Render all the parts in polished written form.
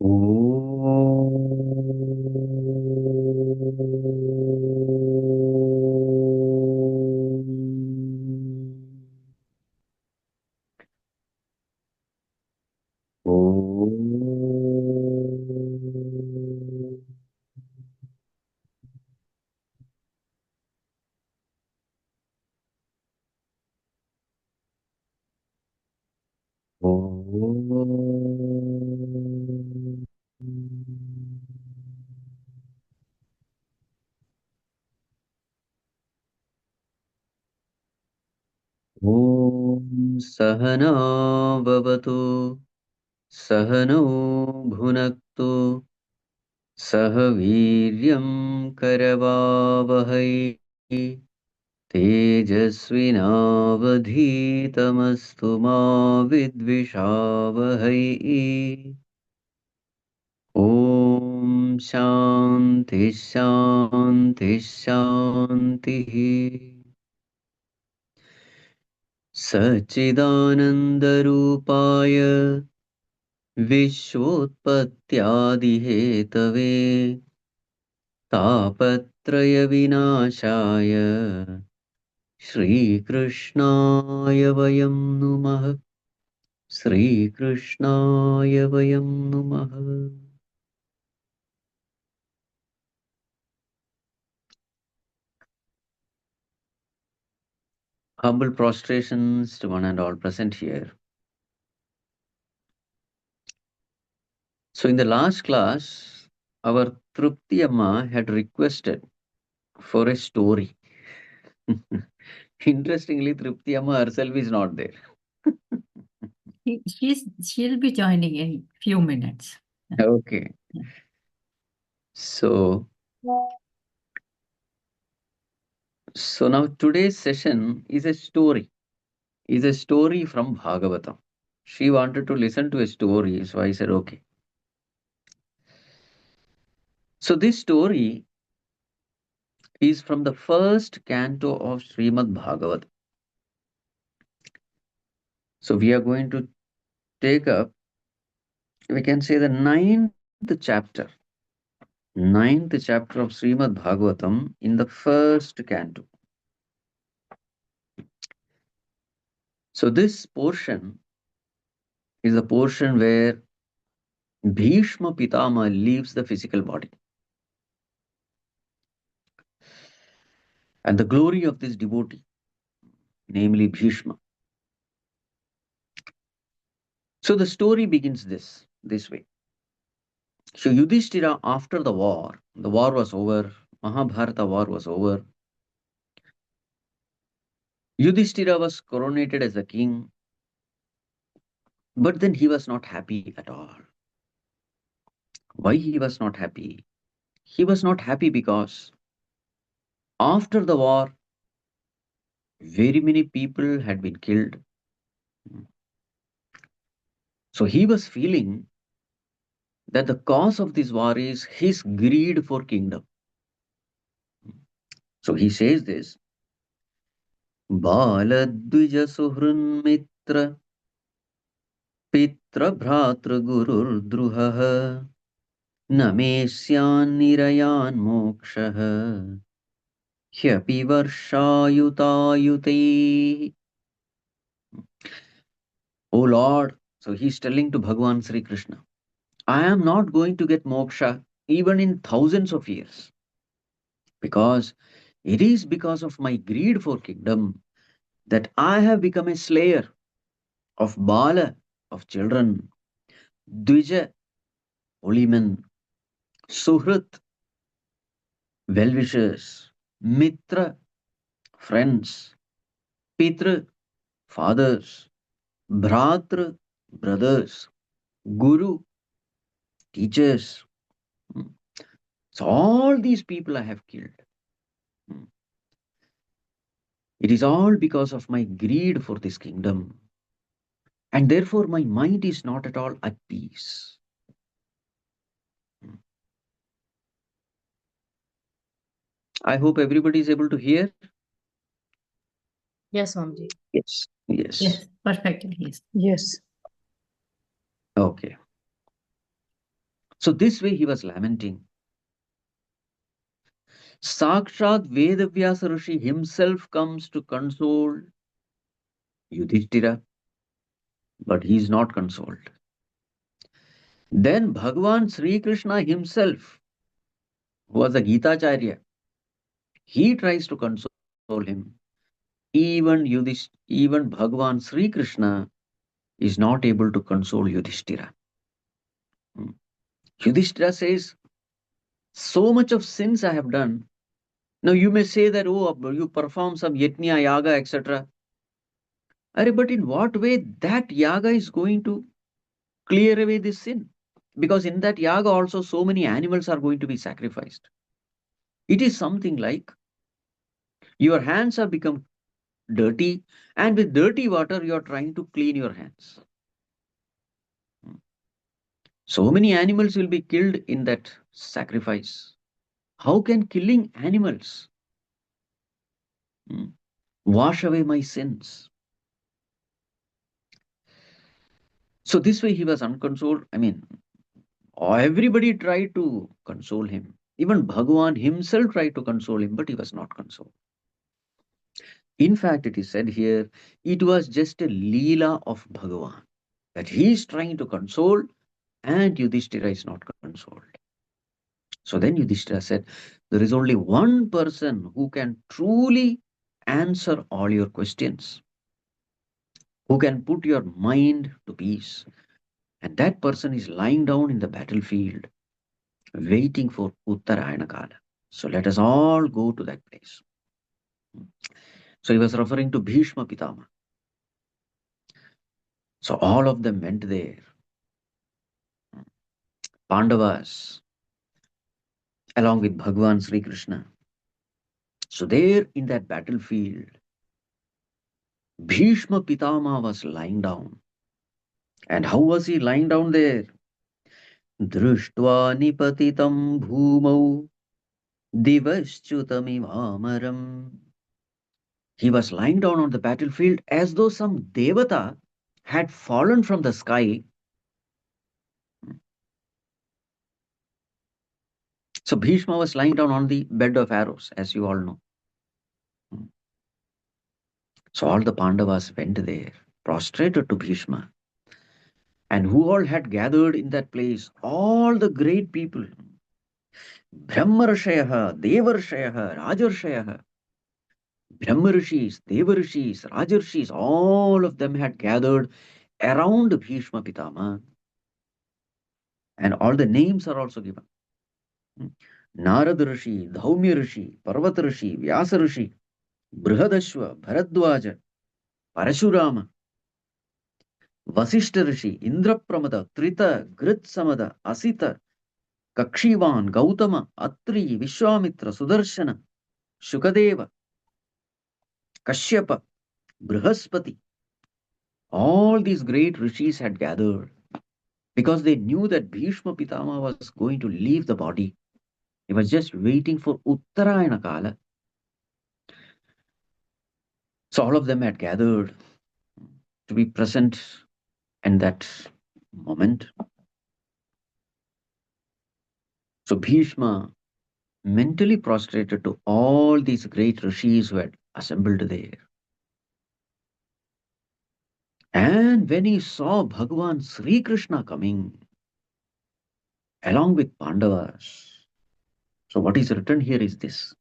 ॐ सहना भवतु सहनौ भुनक्तु सह वीर्यं करवावहै तेजस्विनावधीतमस्तु मा विद्विषावहै। ॐ शान्ति शान्ति शान्तिः। सच्चिदानन्दरूपाय विश्वोत्पत्त्यादिहेतवे तापत्रयविनाशाय श्रीकृष्णाय वयं नुमः। श्रीकृष्णाय वयं नुमः। Humble prostrations to one and all present here. So in the last class, our Trupti Amma had requested for a story. Interestingly, Trupti Amma herself is not there. She'll be joining in few minutes. Okay. So now today's session is a story from Bhagavatam. She wanted to listen to a story, so I said, okay. So this story is from the first canto of Srimad Bhagavatam. So we are going to take up, we can say, the ninth chapter of Srimad Bhagavatam in the first canto. So this portion is the portion where Bhishma Pitama leaves the physical body. And the glory of this devotee, namely Bhishma. So the story begins this way. So Yudhishthira, after the war was over, Mahabharata war was over. Yudhishthira was coronated as a king, but then he was not happy at all. Why he was not happy? He was not happy because after the war, very many people had been killed. So he was feeling that the cause of this war is his greed for kingdom. So he says this, Baladvija Suhrun Mitra Pitra Bhratra Gurur Druhaha Namesyan Nirayan Mokshaha Hyapi Varshayutayute. O Lord, so he's telling to Bhagavan Sri Krishna, I am not going to get moksha even in thousands of years, because it is because of my greed for kingdom that I have become a slayer of Bala, of children, Dvija, holy men, Suhrit, well-wishers, Mitra, friends, Pitra, fathers, Bhratra, brothers, Guru, teachers. So all these people I have killed. It is all because of my greed for this kingdom. And therefore my mind is not at all at peace. I hope everybody is able to hear. Yes, Swamiji. Yes. Yes, perfectly. Yes. Okay. So this way he was lamenting. Sakshat Vedavyasa Rishi himself comes to console Yudhishthira, but he is not consoled. Then Bhagavan Sri Krishna himself, who was a Gita Acharya, he tries to console him. Even Bhagavan Sri Krishna is not able to console Yudhishthira. Hmm. Yudhishthira says, so much of sins I have done. Now you may say that, oh, you perform some yajna, yaga, etc. But in what way that yaga is going to clear away this sin? Because in that yaga also so many animals are going to be sacrificed. It is something like your hands have become dirty, and with dirty water you are trying to clean your hands. So many animals will be killed in that sacrifice. How can killing animals wash away my sins? So this way he was unconsoled. Everybody tried to console him. Even Bhagavan himself tried to console him, but he was not consoled. In fact, it is said here, it was just a leela of Bhagavan, that he is trying to console and Yudhishthira is not consoled. So then Yudhishthira said, there is only one person who can truly answer all your questions, who can put your mind to peace. And that person is lying down in the battlefield, waiting for Uttarayana Kala. So let us all go to that place. So he was referring to Bhishma Pitama. So all of them went there. Pandavas, along with Bhagavan Sri Krishna. So there in that battlefield, Bhishma Pitama was lying down. And how was he lying down there? Drishtva nipatitam bhumau divaschutamivaamaram. He was lying down on the battlefield as though some devata had fallen from the sky. So Bhishma was lying down on the bed of arrows, as you all know. So all the Pandavas went there, prostrated to Bhishma. And who all had gathered in that place? All the great people. Brahmarshayah, Devarshayah, Rajarshayah. Brahmarishis, Devarishis, Rajarshis, all of them had gathered around Bhishma Pitama. And all the names are also given. Narad Rishi, Dhaumya Rishi, Parvat Rishi, Vyasa Rishi, Brihadashva, Bharadwaja, Parashurama, Vasishta Rishi, Indrapramada, Trita, Gritsamada, Asita, Kakshivan, Gautama, Atri, Vishwamitra, Sudarshana, Shukadeva, Kashyapa, Brihaspati. All these great rishis had gathered because they knew that Bhishma Pitama was going to leave the body. He was just waiting for Uttarayana Kala. So all of them had gathered to be present in that moment. So Bhishma mentally prostrated to all these great rishis who had assembled there. And when he saw Bhagavan Sri Krishna coming along with Pandavas, so what is written here is this.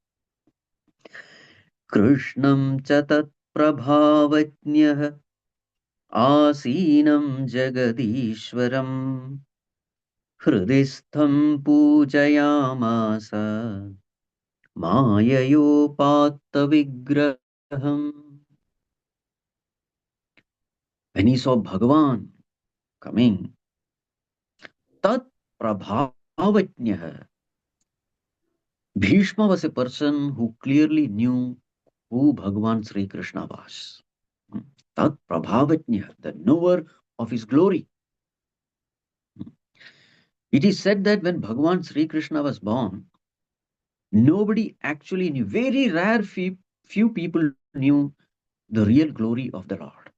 Krishnam chatat prabhavatnyah asinam jagadishwaram hridistham pujayamasa mayayopatta vigraham. When he saw Bhagavan coming, tat prabhavatnyah. Bhishma was a person who clearly knew who Bhagavan Sri Krishna was. Tat prabhavatnyah, the knower of his glory. It is said that when Bhagavan Sri Krishna was born, nobody actually knew, very rare few people knew the real glory of the Lord.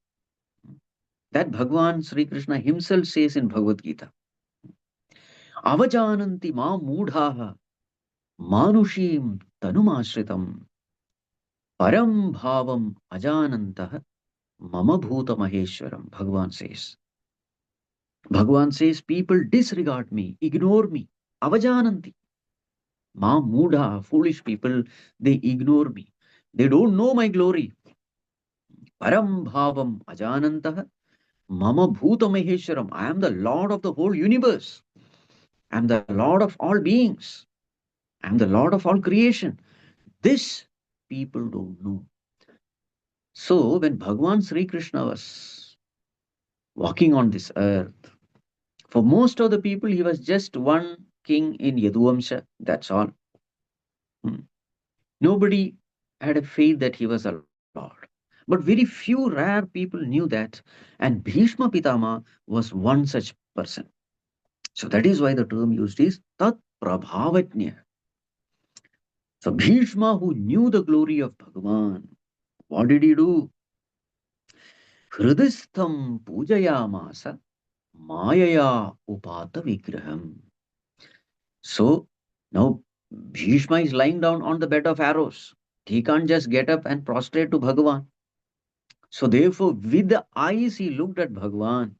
That Bhagavan Sri Krishna himself says in Bhagavad Gita, Avajananti ma mudhaha manushim tanumashritam param bhavam ajanantah mama bhuta maheshwaram. Bhagavan says, people disregard me, ignore me. Avajananti. Ma mudha, foolish people, they ignore me. They don't know my glory. Param bhavam ajanantah mama bhuta maheshwaram. I am the Lord of the whole universe. I am the Lord of all beings. I am the Lord of all creation. This people don't know. So when Bhagavan Sri Krishna was walking on this earth, for most of the people, he was just one king in Yaduvamsha. That's all. Hmm. Nobody had a faith that he was a lord. But very few rare people knew that. And Bhishma Pitama was one such person. So that is why the term used is Tat Prabhavatnya. So Bhishma, who knew the glory of Bhagavan, what did he do? Hridistham pujayamasa mayaya upata vigraham. So now Bhishma is lying down on the bed of arrows. He can't just get up and prostrate to Bhagavan. So therefore, with the eyes he looked at Bhagavan.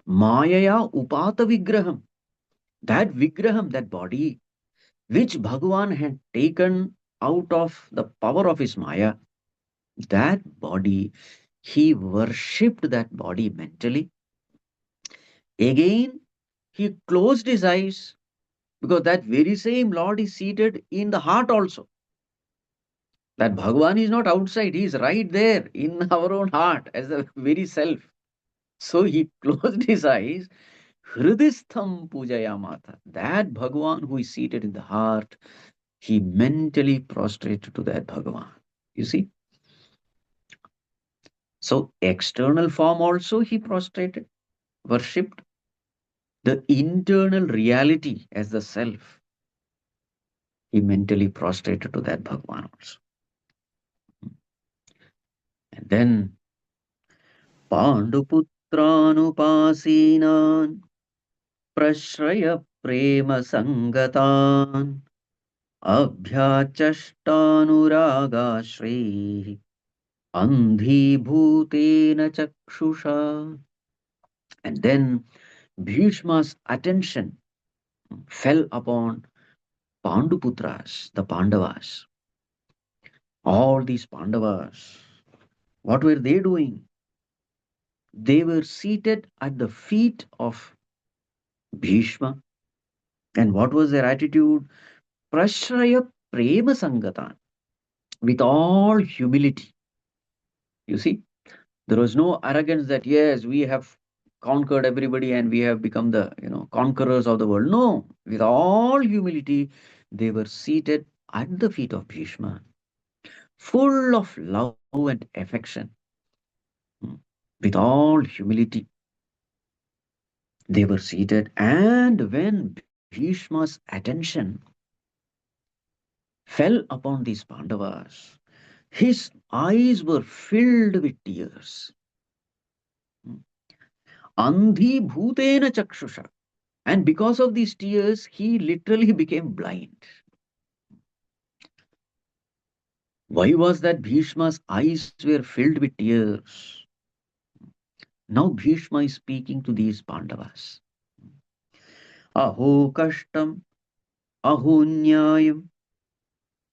Mayaya upata vigraham. That vigraham, that body, which Bhagavan had taken out of the power of his Maya, that body, he worshipped that body mentally. Again, he closed his eyes because that very same Lord is seated in the heart also. That Bhagavan is not outside, he is right there in our own heart as the very self. So he closed his eyes. Hridistham pujayamata. That Bhagavan who is seated in the heart, he mentally prostrated to that Bhagavan. You see? So external form also he prostrated, worshipped. The internal reality as the self, he mentally prostrated to that Bhagavan also. And then Panduputranupasinaan Prashraya Prema Sangatan Abhyachashtanuragashri Andhi Bhutena Chakshusha. And then Bhishma's attention fell upon Panduputras, the Pandavas. All these Pandavas, what were they doing? They were seated at the feet of Bhishma. And what was their attitude? Prashraya Prema Sangatan. With all humility. You see, there was no arrogance that, yes, we have conquered everybody and we have become the conquerors of the world. No, with all humility, they were seated at the feet of Bhishma, full of love and affection. Hmm. With all humility, they were seated. And when Bhishma's attention fell upon these Pandavas, his eyes were filled with tears. Andhi bhutena chakshusha. And because of these tears, he literally became blind. Why was that Bhishma's eyes were filled with tears? Now Bhishma is speaking to these Pandavas. Aho kashtam, aho nyayam,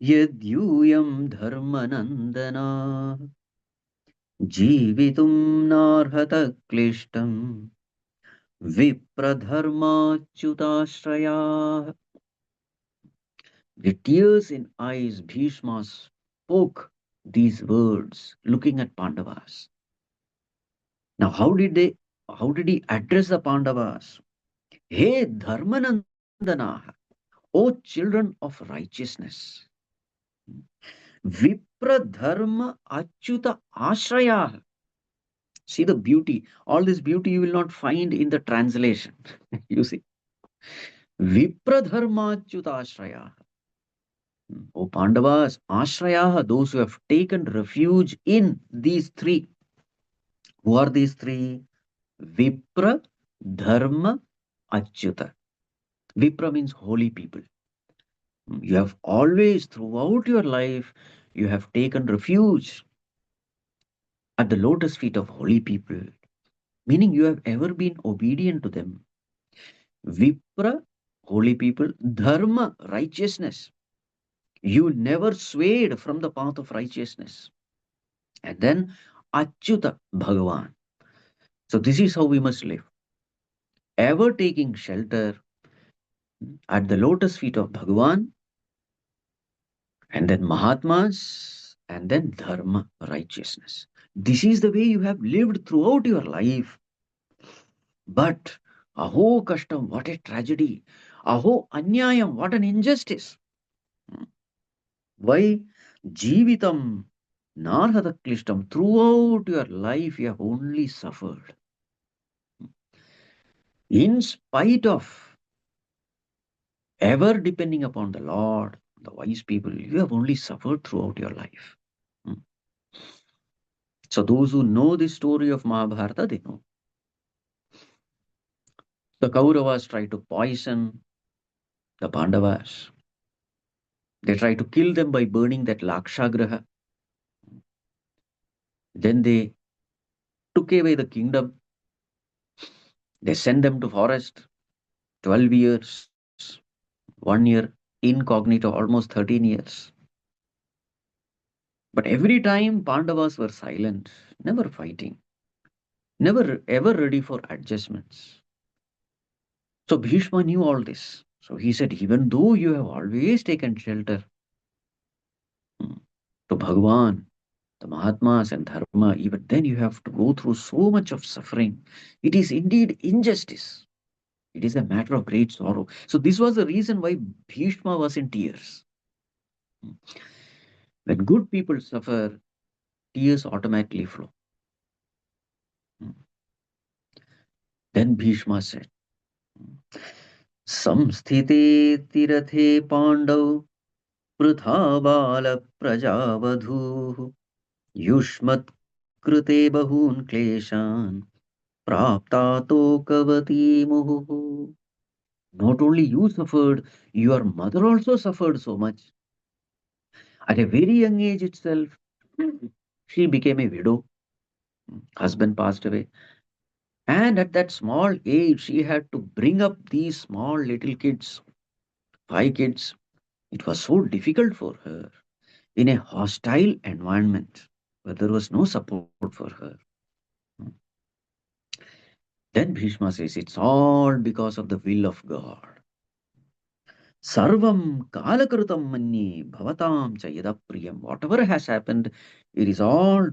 yadyuyam dharmanandana, jivitum narhata klishtam, vipradharmachyutashraya. With tears in eyes, Bhishma spoke these words, looking at Pandavas. Now, how did he address the Pandavas? Hey Dharmanandana, O children of righteousness. Vipra Dharma Achyuta Ashraya. See the beauty. All this beauty you will not find in the translation. You see. Vipra Dharma Achyuta Ashraya. O Pandavas, Ashraya, those who have taken refuge in these three. Who are these three? Vipra, Dharma, Achyuta. Vipra means holy people. You have always, throughout your life, you have taken refuge at the lotus feet of holy people, meaning you have ever been obedient to them. Vipra, holy people, Dharma, righteousness. You never swayed from the path of righteousness. And then Achyuta, Bhagavan. So this is how we must live. Ever taking shelter at the lotus feet of Bhagavan, and then Mahatmas, and then Dharma, righteousness. This is the way you have lived throughout your life. But aho kashtam, what a tragedy. Aho anyayam, what an injustice. Why? Jivitam narhata klishtam. Throughout your life, you have only suffered. In spite of ever depending upon the Lord, the wise people, you have only suffered throughout your life. Hmm. So those who know the story of Mahabharata, they know. The Kauravas try to poison the Pandavas. They try to kill them by burning that Lakshagraha. Then they took away the kingdom. They sent them to forest, 12 years, 1 year, incognito, almost 13 years. But every time Pandavas were silent, never fighting, never ever ready for adjustments. So Bhishma knew all this. So he said, even though you have always taken shelter hmm, to Bhagavan, the Mahatmas and Dharma, even then you have to go through so much of suffering. It is indeed injustice. It is a matter of great sorrow. So this was the reason why Bhishma was in tears. Hmm. When good people suffer, tears automatically flow. Hmm. Then Bhishma said, संस्थिते तीरथे पाण्डौ Pritha बालप्रजावधूः युष्मत्कृते बहून् क्लेशान् प्राप्ता तोकवती मुहुः. Not only you suffered, your mother also suffered so much. At a very young age itself, she became a widow. Husband passed away. And at that small age, she had to bring up these small little kids, 5 kids. It was so difficult for her in a hostile environment where there was no support for her. Then Bhishma says, it's all because of the will of God. Sarvam kalakrutam manye bhavatam cha yadapriyam. Whatever has happened, it is all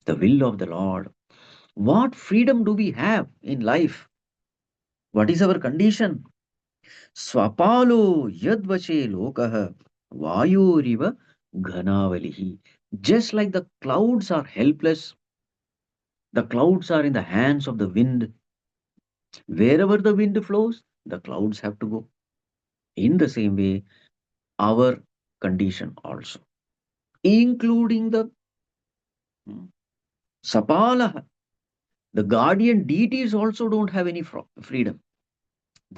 the will of the Lord. What freedom do we have in life? What is our condition? Swapalo yadvache lokah vayuriva ghanavalihi. Just like the clouds are helpless, the clouds are in the hands of the wind. Wherever the wind flows, the clouds have to go. In the same way, our condition also, including the hmm, Sapalaha, the guardian deities also don't have any freedom.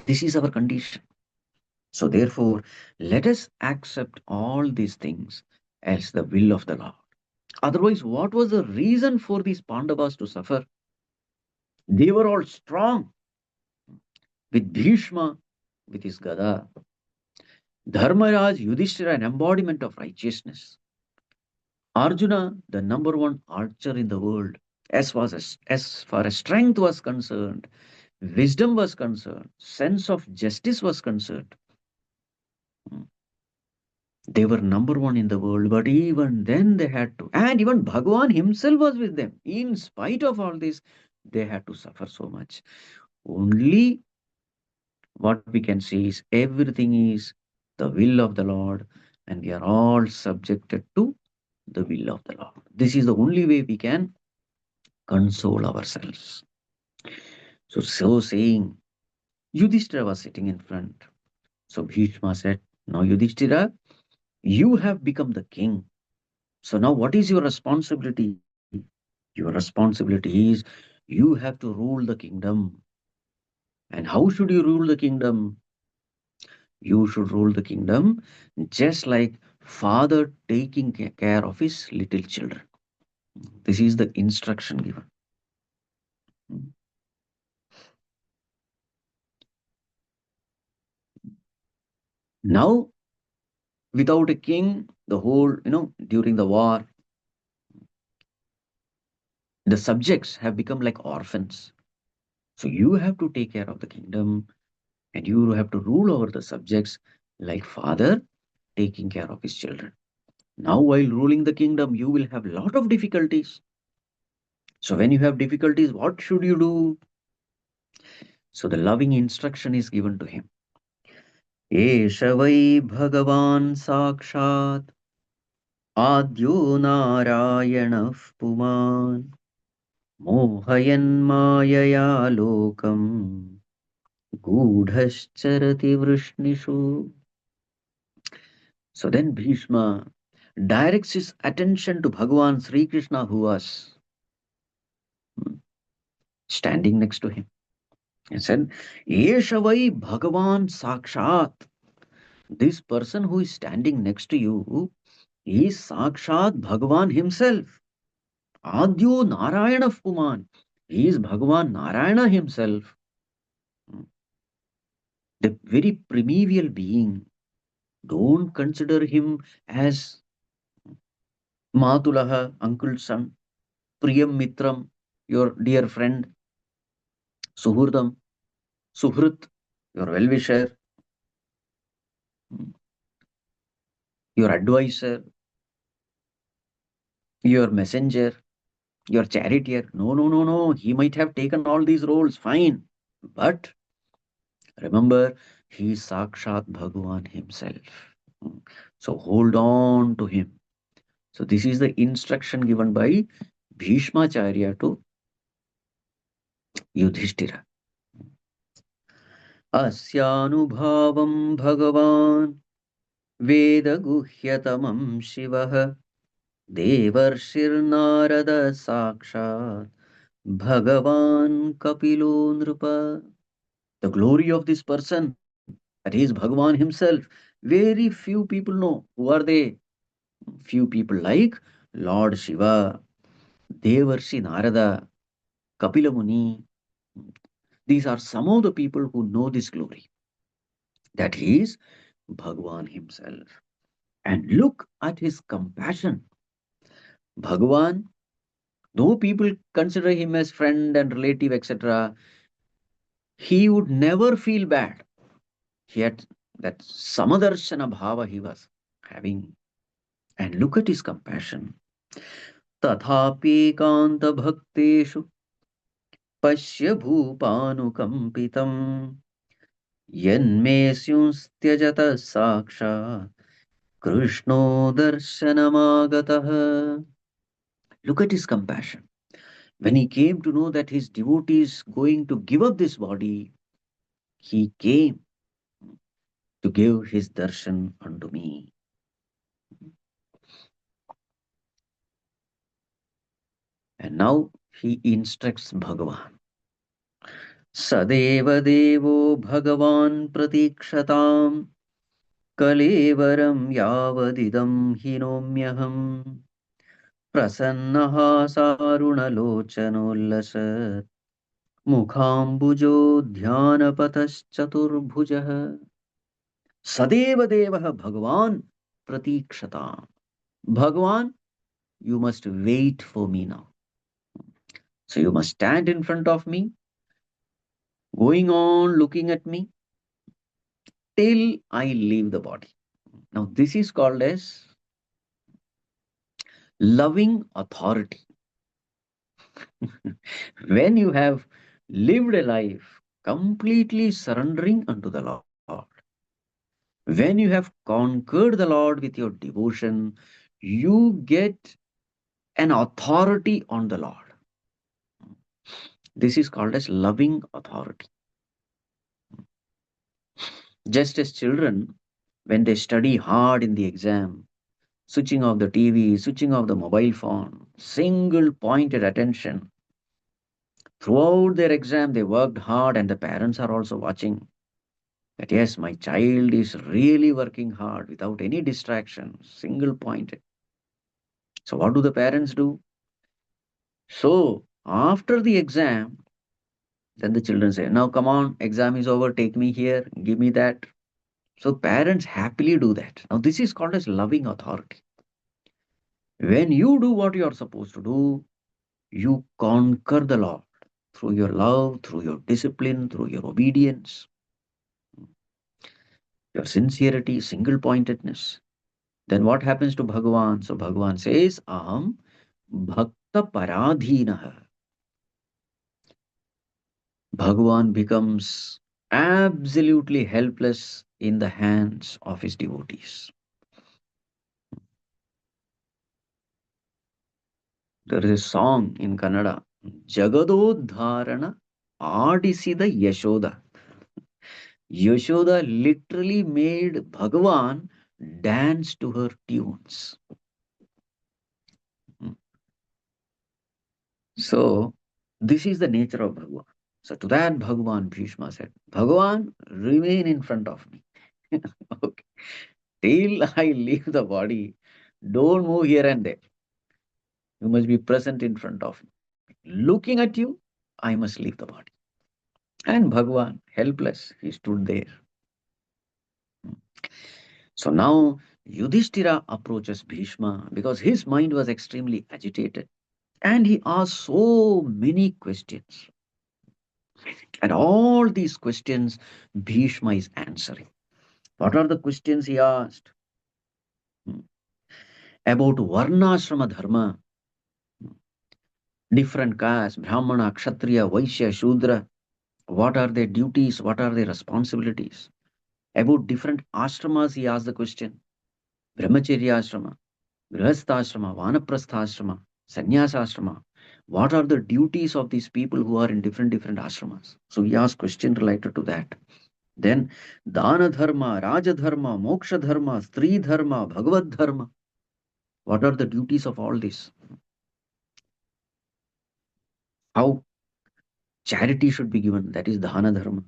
This is our condition. So, therefore, let us accept all these things as the will of the Lord. Otherwise, what was the reason for these Pandavas to suffer? They were all strong with Bhishma, with his Gada. Dharmaraj, Yudhishthira, an embodiment of righteousness. Arjuna, the number one archer in the world, as far as strength was concerned, wisdom was concerned, sense of justice was concerned. Hmm. They were number one in the world, but even then they had to, and even Bhagwan himself was with them. In spite of all this, they had to suffer so much. Only what we can say is everything is the will of the Lord, and we are all subjected to the will of the Lord. This is the only way we can console ourselves. So saying, Yudhishthira was sitting in front. So Bhishma said, now Yudhishthira, you have become the king. So now what is your responsibility? Your responsibility is you have to rule the kingdom. And how should you rule the kingdom? You should rule the kingdom just like father taking care of his little children. This is the instruction given. Now, without a king, the whole, during the war, the subjects have become like orphans. So you have to take care of the kingdom and you have to rule over the subjects like father taking care of his children. Now, while ruling the kingdom, you will have a lot of difficulties. So when you have difficulties, what should you do? So the loving instruction is given to him. एष वै भगवान् साक्षात् आद्यो नारायणः पुमान् मोहयन्मायया लोकम् गूढश्चरति वृष्णिषु. So then Bhishma directs his attention to Bhagavan Sri Krishna, who was standing next to him, and said, Esha vai Bhagavan Sakshat. This person who is standing next to you is Sakshat Bhagavan himself. Adyo Narayana Puman. He is Bhagavan Narayana himself, the very primeval being. Don't consider him as Matulaha, uncle's son, Priyam Mitram, your dear friend, Suhurdam, Suhrit, your well-wisher, your advisor, your messenger, your charioteer. No, no, no, no. He might have taken all these roles, fine. But remember, he is Sakshat Bhagavan himself. So hold on to him. So this is the instruction given by Bhishma Charya to Yudhishthira. Asyanubhavam Bhagavan Vedaguhyatamam Shivaha Devarshirnarada Sakshat Bhagavan Kapilo Nrupa. The glory of this person, that is Bhagavan himself, very few people know. Who are they? Few people like Lord Shiva, Devarshi Narada, Kapila Muni. These are some of the people who know this glory. That he is Bhagavan himself. And look at his compassion. Bhagavan, though people consider him as friend and relative, etc., he would never feel bad. He had that samadarshana bhava he was having. And look at his compassion. Tathapi kanta bhakteshu पश्य भूपानुकम्पितम् यन्मे स्युस्त्यजत साक्षात् कृष्णो दर्शनमागतः. Look at his compassion. When he came to know that his devotee is going to give up this body, he came to give his darshan unto me. And now he instructs Bhagavan. Sadeva devo Bhagavan pratikshataam कलेवरं यावदिदं हिनोम्यहम् प्रसन्नः सारुणलोचनोल्लसत् मुखाम्बुजो ध्यानपतश्चतुर्भुजः. सदैव देवः भगवान प्रतीक्षताम्. Bhagavan, you must wait for me now. So you must stand in front of me, going on looking at me till I leave the body. Now this is called as loving authority. When you have lived a life completely surrendering unto the Lord, when you have conquered the Lord with your devotion, you get an authority on the Lord. This is called as loving authority. Just as children, when they study hard in the exam, switching off the TV, switching off the mobile phone, single pointed attention, Throughout their exam, they worked hard, and the parents are also watching that yes, my child is really working hard without any distraction, single pointed. So, what do the parents do? So, after the exam, then the children say, now come on, exam is over, take me here, give me that. So, parents happily do that. Now, this is called as loving authority. When you do what you are supposed to do, you conquer the Lord through your love, through your discipline, through your obedience, your sincerity, single pointedness. Then what happens to Bhagavan? So Bhagavan says, Aham Bhakta Paradhinaha. Bhagavan becomes absolutely helpless in the hands of his devotees. There is a song in Kannada, Jagadodharana Adisida Yashoda. Yashoda literally made Bhagavan dance to her tunes. So, this is the nature of Bhagavan. So, to that Bhagavan, Bhishma said, Bhagavan, remain in front of me. Okay. Till I leave the body, don't move here and there. You must be present in front of me. Looking at you, I must leave the body. And Bhagavan, helpless, he stood there. So now Yudhishthira approaches Bhishma because his mind was extremely agitated and he asked so many questions. And all these questions Bhishma is answering. What are the questions he asked? Hmm. About Varnashrama Dharma, different castes, Brahmana, Kshatriya, Vaishya, Shudra. What are their duties? What are their responsibilities? About different ashramas, he asked the question. Brahmacharya ashrama, Grihastha Vanaprastha Sannyasa. What are the duties of these people who are in different ashramas? So he asked question related to that. Then Dana Dharma, Raja Dharma, Moksha Dharma, Stri Dharma, Bhagavad Dharma. What are the duties of all this? How charity should be given, that is Dana Dharma.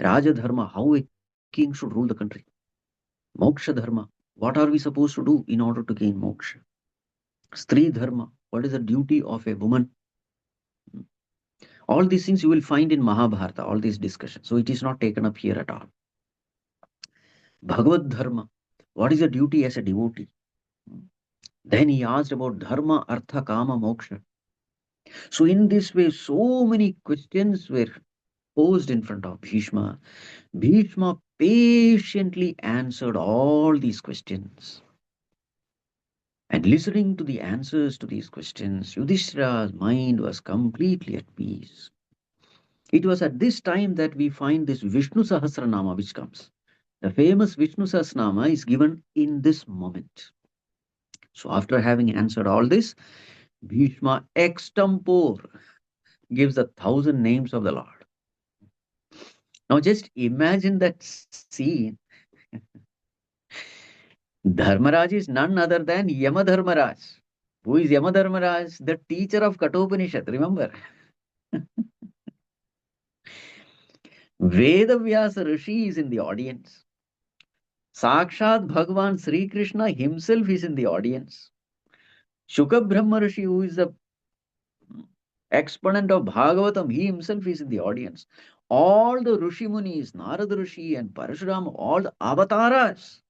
Raja Dharma, how a king should rule the country. Moksha Dharma, what are we supposed to do in order to gain moksha? Stri Dharma, what is the duty of a woman? All these things you will find in Mahabharata, all these discussions. So it is not taken up here at all. Bhagavad Dharma, what is the duty as a devotee? Then he asked about Dharma, Artha, Kama, Moksha. So in this way, so many questions were posed in front of Bhishma. Bhishma patiently answered all these questions. And listening to the answers to these questions, Yudhishthira's mind was completely at peace. It was at this time that we find this Vishnu Sahasranama which comes. The famous Vishnu Sahasranama is given in this moment. So after having answered all this, Bhishma extempore gives 1,000 names of the Lord. Now just imagine that scene. Dharmaraj is none other than Yama Dharmaraj. Who is Yama Dharmaraj? The teacher of Kathopanishad, remember? Vedavyasa Rishi is in the audience. Sakshat Bhagavan Sri Krishna himself is in the audience. Shuka Brahma Rishi, who is the exponent of Bhagavatam, he himself is in the audience. All the Rishi Munis, Narada Rishi and Parashurama, all the avatars,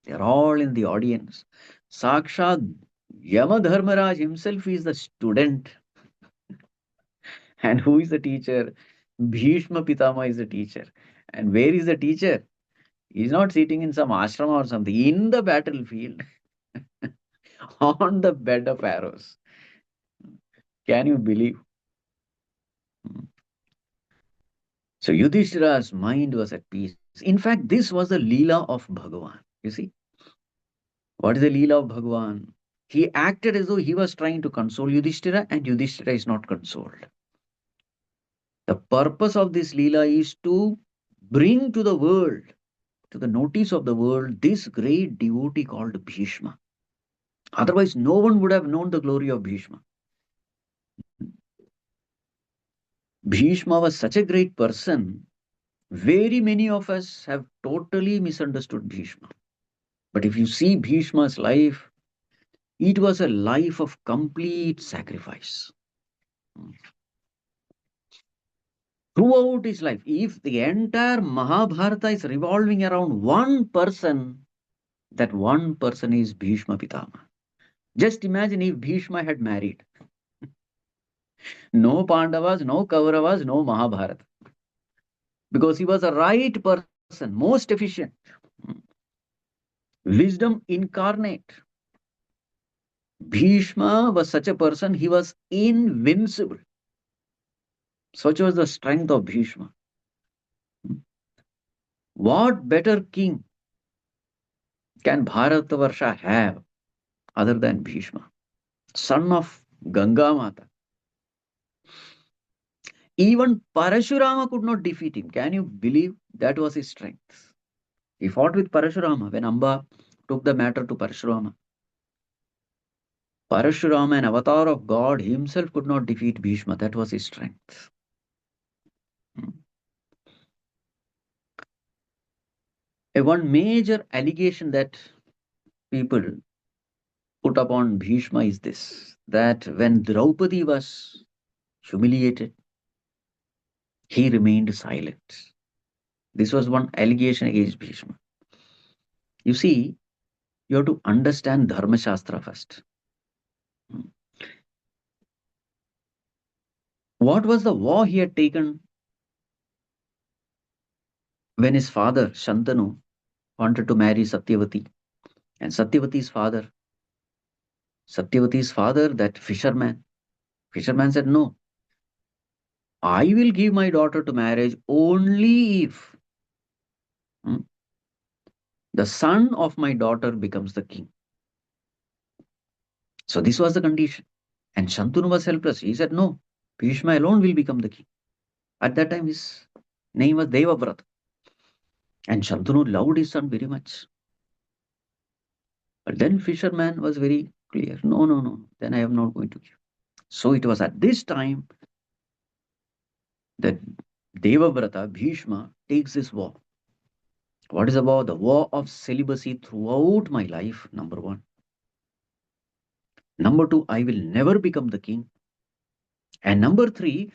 they are all in the audience. Sakshat Yama Dharmaraj himself is the student. And who is the teacher? Bhishma Pitama is the teacher. And where is the teacher? He's not sitting in some ashrama or something, in the battlefield, on the bed of arrows. Can you believe? So Yudhishthira's mind was at peace. In fact, this was the Leela of Bhagavan. You see, what is the Leela of Bhagavan? He acted as though he was trying to console Yudhishthira, and Yudhishthira is not consoled. The purpose of this Leela is to bring to the world, to the notice of the world, this great devotee called Bhishma. Otherwise, no one would have known the glory of Bhishma. Bhishma was such a great person. Very many of us have totally misunderstood Bhishma. But if you see Bhishma's life, it was a life of complete sacrifice. Throughout his life, if the entire Mahabharata is revolving around one person, that one person is Bhishma Pitama. Just imagine if Bhishma had married. No Pandavas, no Kauravas, no Mahabharata. Because he was a right person, most efficient. Wisdom incarnate. Bhishma was such a person, he was invincible. Such was the strength of Bhishma. What better king can Bharatavarsha have other than Bhishma? Son of Ganga Mata. Even Parashurama could not defeat him. Can you believe that was his strength? He fought with Parashurama when Amba took the matter to Parashurama. Parashurama, an avatar of God himself, could not defeat Bhishma. That was his strength. One major allegation that people put upon Bhishma is this, that when Draupadi was humiliated, he remained silent. This was one allegation against Bhishma. You see, you have to understand Dharma Shastra first. What was the vow he had taken when his father, Shantanu, wanted to marry Satyavati? And Satyavati's father, that fisherman said, no, I will give my daughter to marriage only if the son of my daughter becomes the king. So this was the condition. And Shantanu was helpless. He said, no, Bhishma alone will become the king. At that time, his name was Devavrata. And Shantanu loved his son very much. But then fisherman was very clear. No, no, no. Then I am not going to give. So it was at this time that Devavrata, Bhishma, takes this vow. What is the vow? The vow of celibacy throughout my life, number one. Number two, I will never become the king. And number three,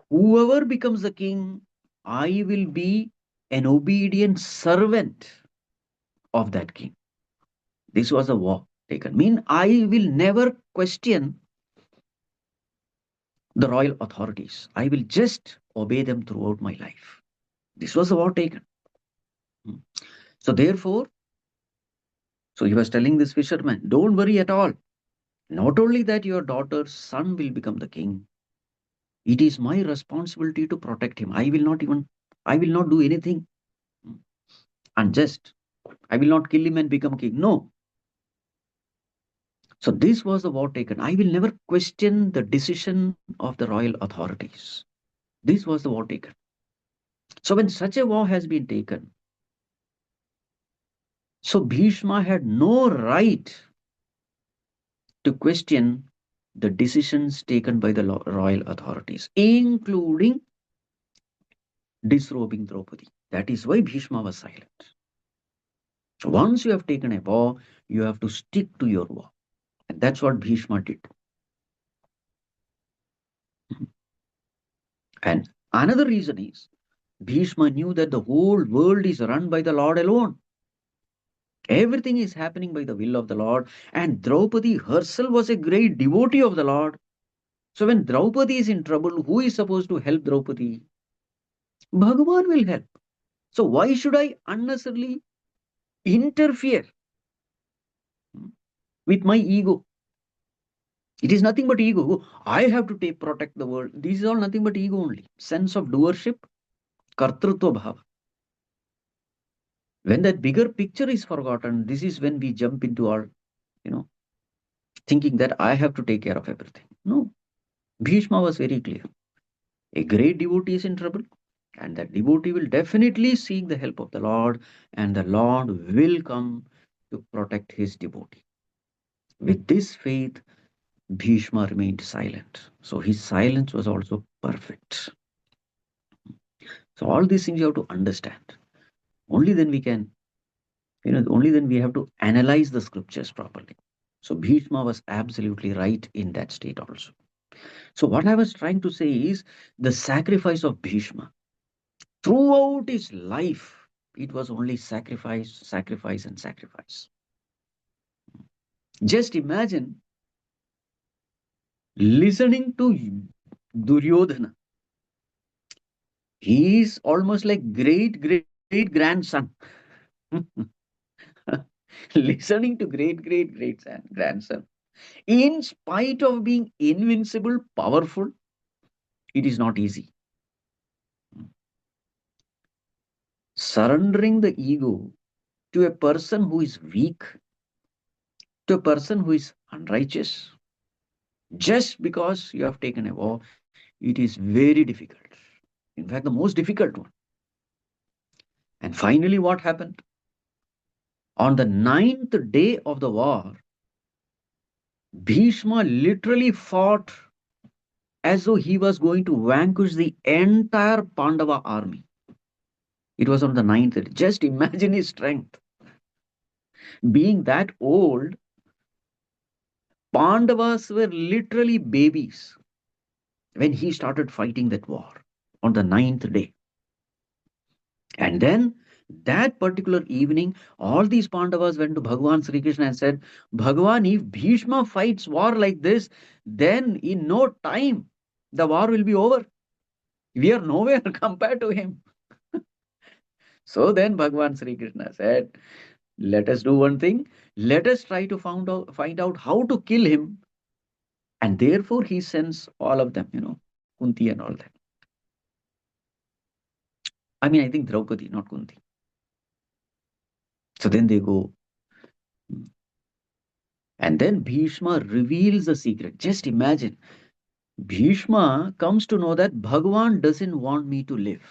whoever becomes the king, I will be an obedient servant of that king. This was a vow taken. Mean I will never question the royal authorities. I will just obey them throughout my life. This was the vow taken. So therefore, so he was telling this fisherman, don't worry at all. Not only that your daughter's son will become the king, it is my responsibility to protect him. I will not do anything unjust. I will not kill him and become king. No. So this was the vow taken. I will never question the decision of the royal authorities. This was the vow taken. So when such a vow has been taken, so Bhishma had no right to question the decisions taken by the royal authorities, including disrobing Draupadi. That is why Bhishma was silent. So once you have taken a vow, you have to stick to your vow. And that's what Bhishma did. And another reason is Bhishma knew that the whole world is run by the Lord alone. Everything is happening by the will of the Lord. And Draupadi herself was a great devotee of the Lord. So when Draupadi is in trouble, who is supposed to help Draupadi? Bhagavan will help. So why should I unnecessarily interfere with my ego? It is nothing but ego. I have to protect the world. This is all nothing but ego only. Sense of doership, kartrutva bhava. When that bigger picture is forgotten, this is when we jump into our, thinking that I have to take care of everything. No. Bhishma was very clear. A great devotee is in trouble, and that devotee will definitely seek the help of the Lord, and the Lord will come to protect his devotee. With this faith, Bhishma remained silent. So his silence was also perfect. So all these things you have to understand. Only then we can, only then we have to analyze the scriptures properly. So Bhishma was absolutely right in that state also. So what I was trying to say is the sacrifice of Bhishma throughout his life, it was only sacrifice, sacrifice, and sacrifice. Just imagine listening to Duryodhana. He is almost like great grandson. Listening to great grandson. In spite of being invincible, powerful, it is not easy. Surrendering the ego to a person who is weak, to a person who is unrighteous, just because you have taken a vow, it is very difficult. In fact, the most difficult one. And finally, what happened? On the ninth day of the war, Bhishma literally fought as though he was going to vanquish the entire Pandava army. It was on the ninth day. Just imagine his strength. Being that old, Pandavas were literally babies when he started fighting that war on the ninth day. And then that particular evening, all these Pandavas went to Bhagavan Sri Krishna and said, Bhagavan, if Bhishma fights war like this, then in no time the war will be over. We are nowhere compared to him. So then Bhagavan Sri Krishna said, let us do one thing. Let us try to find out how to kill him. And therefore he sends all of them, Kunti and all that. I mean, I think Draupadi, not Kunti. So then they go. And then Bhishma reveals the secret. Just imagine. Bhishma comes to know that Bhagavan doesn't want me to live.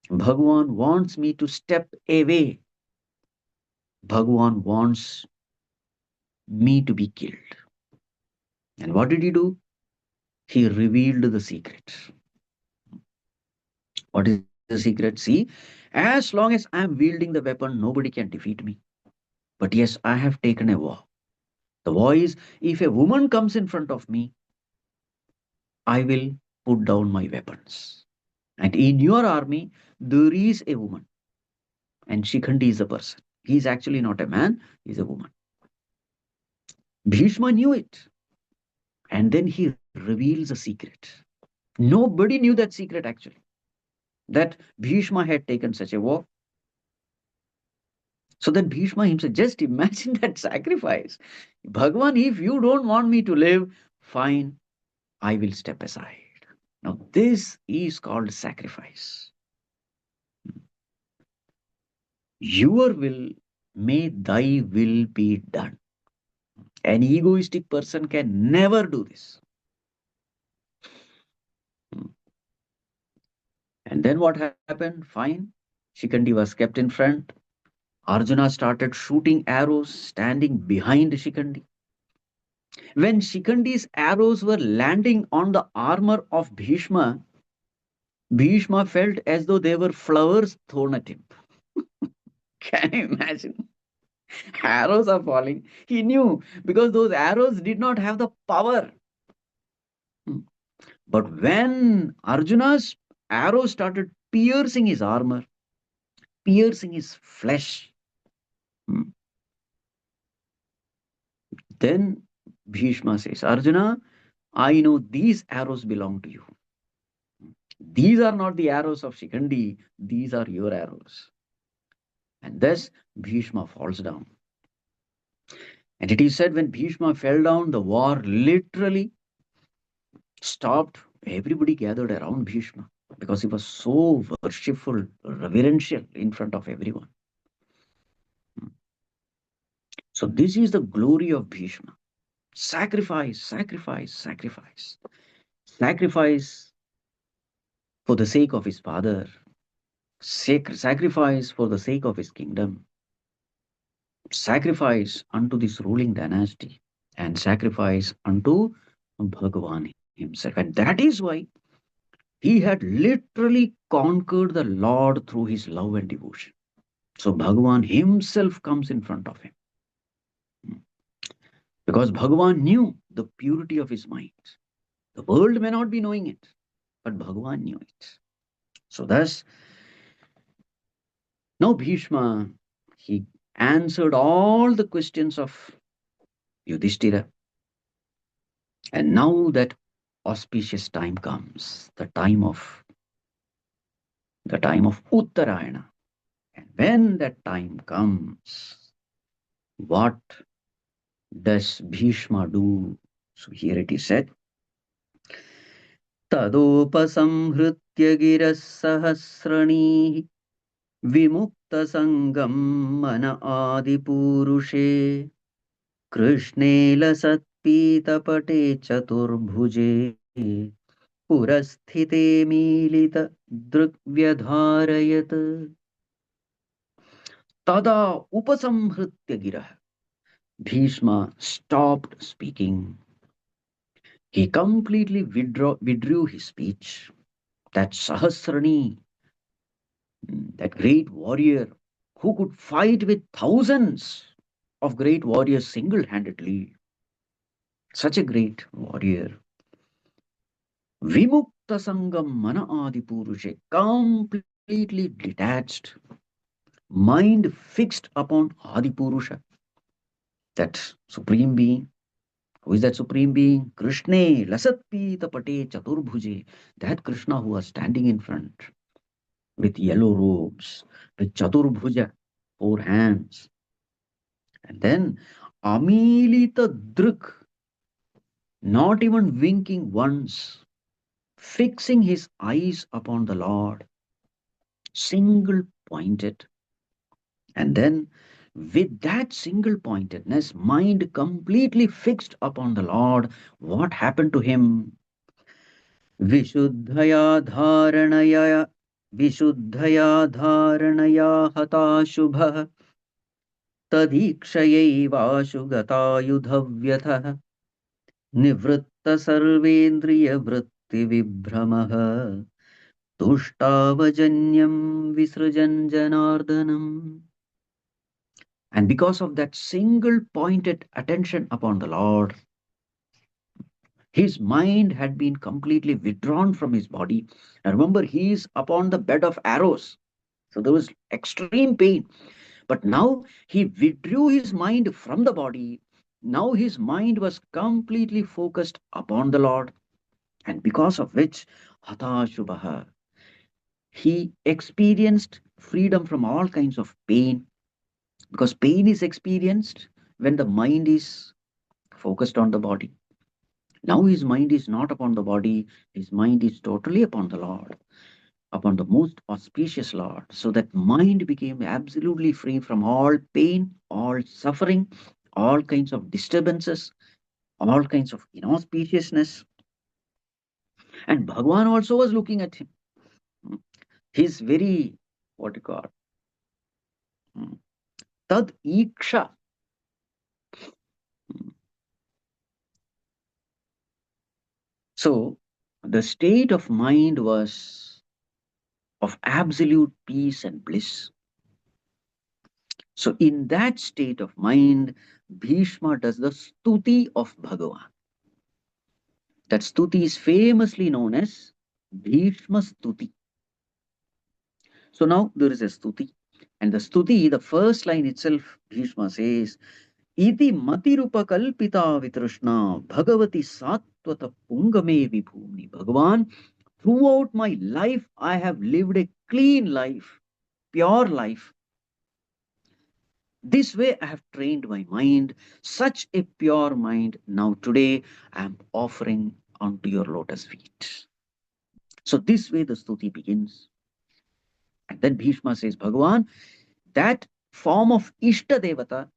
Bhagavan wants me to step away. Bhagavan wants me to be killed. And what did he do? He revealed the secret. What is the secret? See, as long as I am wielding the weapon, nobody can defeat me. But yes, I have taken a vow. The vow is, if a woman comes in front of me, I will put down my weapons. And in your army, there is a woman, and Shikhandi is a person. He is actually not a man, he is a woman. Bhishma knew it. And then he reveals a secret. Nobody knew that secret actually, that Bhishma had taken such a vow. So then Bhishma himself, just imagine that sacrifice. Bhagavan, if you don't want me to live, fine, I will step aside. Now, this is called sacrifice. Your will, may thy will be done. An egoistic person can never do this. And then what happened? Fine. Shikhandi was kept in front. Arjuna started shooting arrows standing behind Shikhandi. When Shikhandi's arrows were landing on the armor of Bhishma, Bhishma felt as though they were flowers thrown at him. Can you imagine? Arrows are falling. He knew because those arrows did not have the power. But when Arjuna's arrows started piercing his armor, piercing his flesh, then Bhishma says, Arjuna, I know these arrows belong to you. These are not the arrows of Shikhandi, these are your arrows. And thus Bhishma falls down. And it is said when Bhishma fell down, the war literally stopped. Everybody gathered around Bhishma because he was so worshipful, reverential in front of everyone. So this is the glory of Bhishma. Sacrifice, sacrifice, sacrifice. Sacrifice for the sake of his father. Sacrifice for the sake of his kingdom. Sacrifice unto this ruling dynasty. and sacrifice unto Bhagavan himself. And that is why he had literally conquered the Lord through his love and devotion. So Bhagavan himself comes in front of him. Because Bhagavan knew the purity of his mind. The world may not be knowing it, but Bhagavan knew it. So thus, now Bhishma, he answered all the questions of Yudhishthira. And now that auspicious time comes, the time of Uttarayana. And when that time comes, what does Bhishma do? So here it is said, Tadopasamhritya giras sahasrani विमुक्तसङ्गं मन आदिपूरुषे कृष्णे लसत्पीतपटे चतुर्भुजे पुरस्थिते मीलितदृग्व्यधारयत् तदा उपसंहृत्य गिरः. Bhishma stopped speaking. He completely withdrew his speech. That Sahasrani, that great warrior who could fight with thousands of great warriors single handedly, such a great warrior. Vimukta Sangam Mana Adi Purushe, completely detached, mind fixed upon Adi Purusha, that supreme being. Who is that supreme being? Krishna, Lasatpita Pate Chaturbhuje, that Krishna who was standing in front with yellow robes, with Chaturbhuja, four hands. And then Amilita Drik, not even winking once, fixing his eyes upon the Lord, single pointed. And then, with that single pointedness, mind completely fixed upon the Lord, what happened to him? Vishuddhaya dharanaya, Vishuddhaya dharanaya hata shubha, तदीक्षयैवाशु गतायुधव्यथः निवृत्त सर्वेन्द्रिय वृत्ति विभ्रमः तुष्टावजन्यं विसृजन् जनार्दनम्. And because of that single pointed attention upon the Lord, his mind had been completely withdrawn from his body. And remember, he is upon the bed of arrows. So there was extreme pain. But now he withdrew his mind from the body. Now his mind was completely focused upon the Lord. And because of which, Hata Shubha, he experienced freedom from all kinds of pain. Because pain is experienced when the mind is focused on the body. Now his mind is not upon the body, his mind is totally upon the Lord, upon the most auspicious Lord. So that mind became absolutely free from all pain, all suffering, all kinds of disturbances, all kinds of inauspiciousness. And Bhagwan also was looking at him. His very, what you call, tad iksha. So the state of mind was of absolute peace and bliss. So in that state of mind, Bhishma does the stuti of Bhagavan. That stuti is famously known as Bhishma Stuti. So now there is a stuti. And the stuti, the first line itself, Bhishma says, Iti matirupa kalpita vitrishna bhagavati sattvata pungame vibhumi. Bhagavan, throughout my life, I have lived a clean life, pure life. This way I have trained my mind, such a pure mind. Now today I am offering onto your lotus feet. So this way the stuti begins. And then Bhishma says, Bhagavan, that form of Ishta Devata,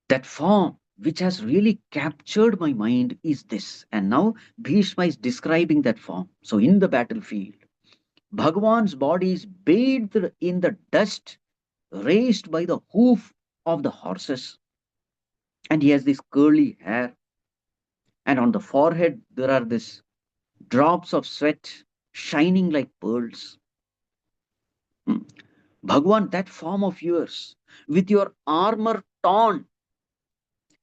that form which has really captured my mind is this. And now Bhishma is describing that form. So in the battlefield, Bhagavan's body is bathed in the dust raised by the hoof of the horses, and he has this curly hair, and on the forehead there are these drops of sweat shining like pearls. Hmm. Bhagwan, that form of yours, with your armor torn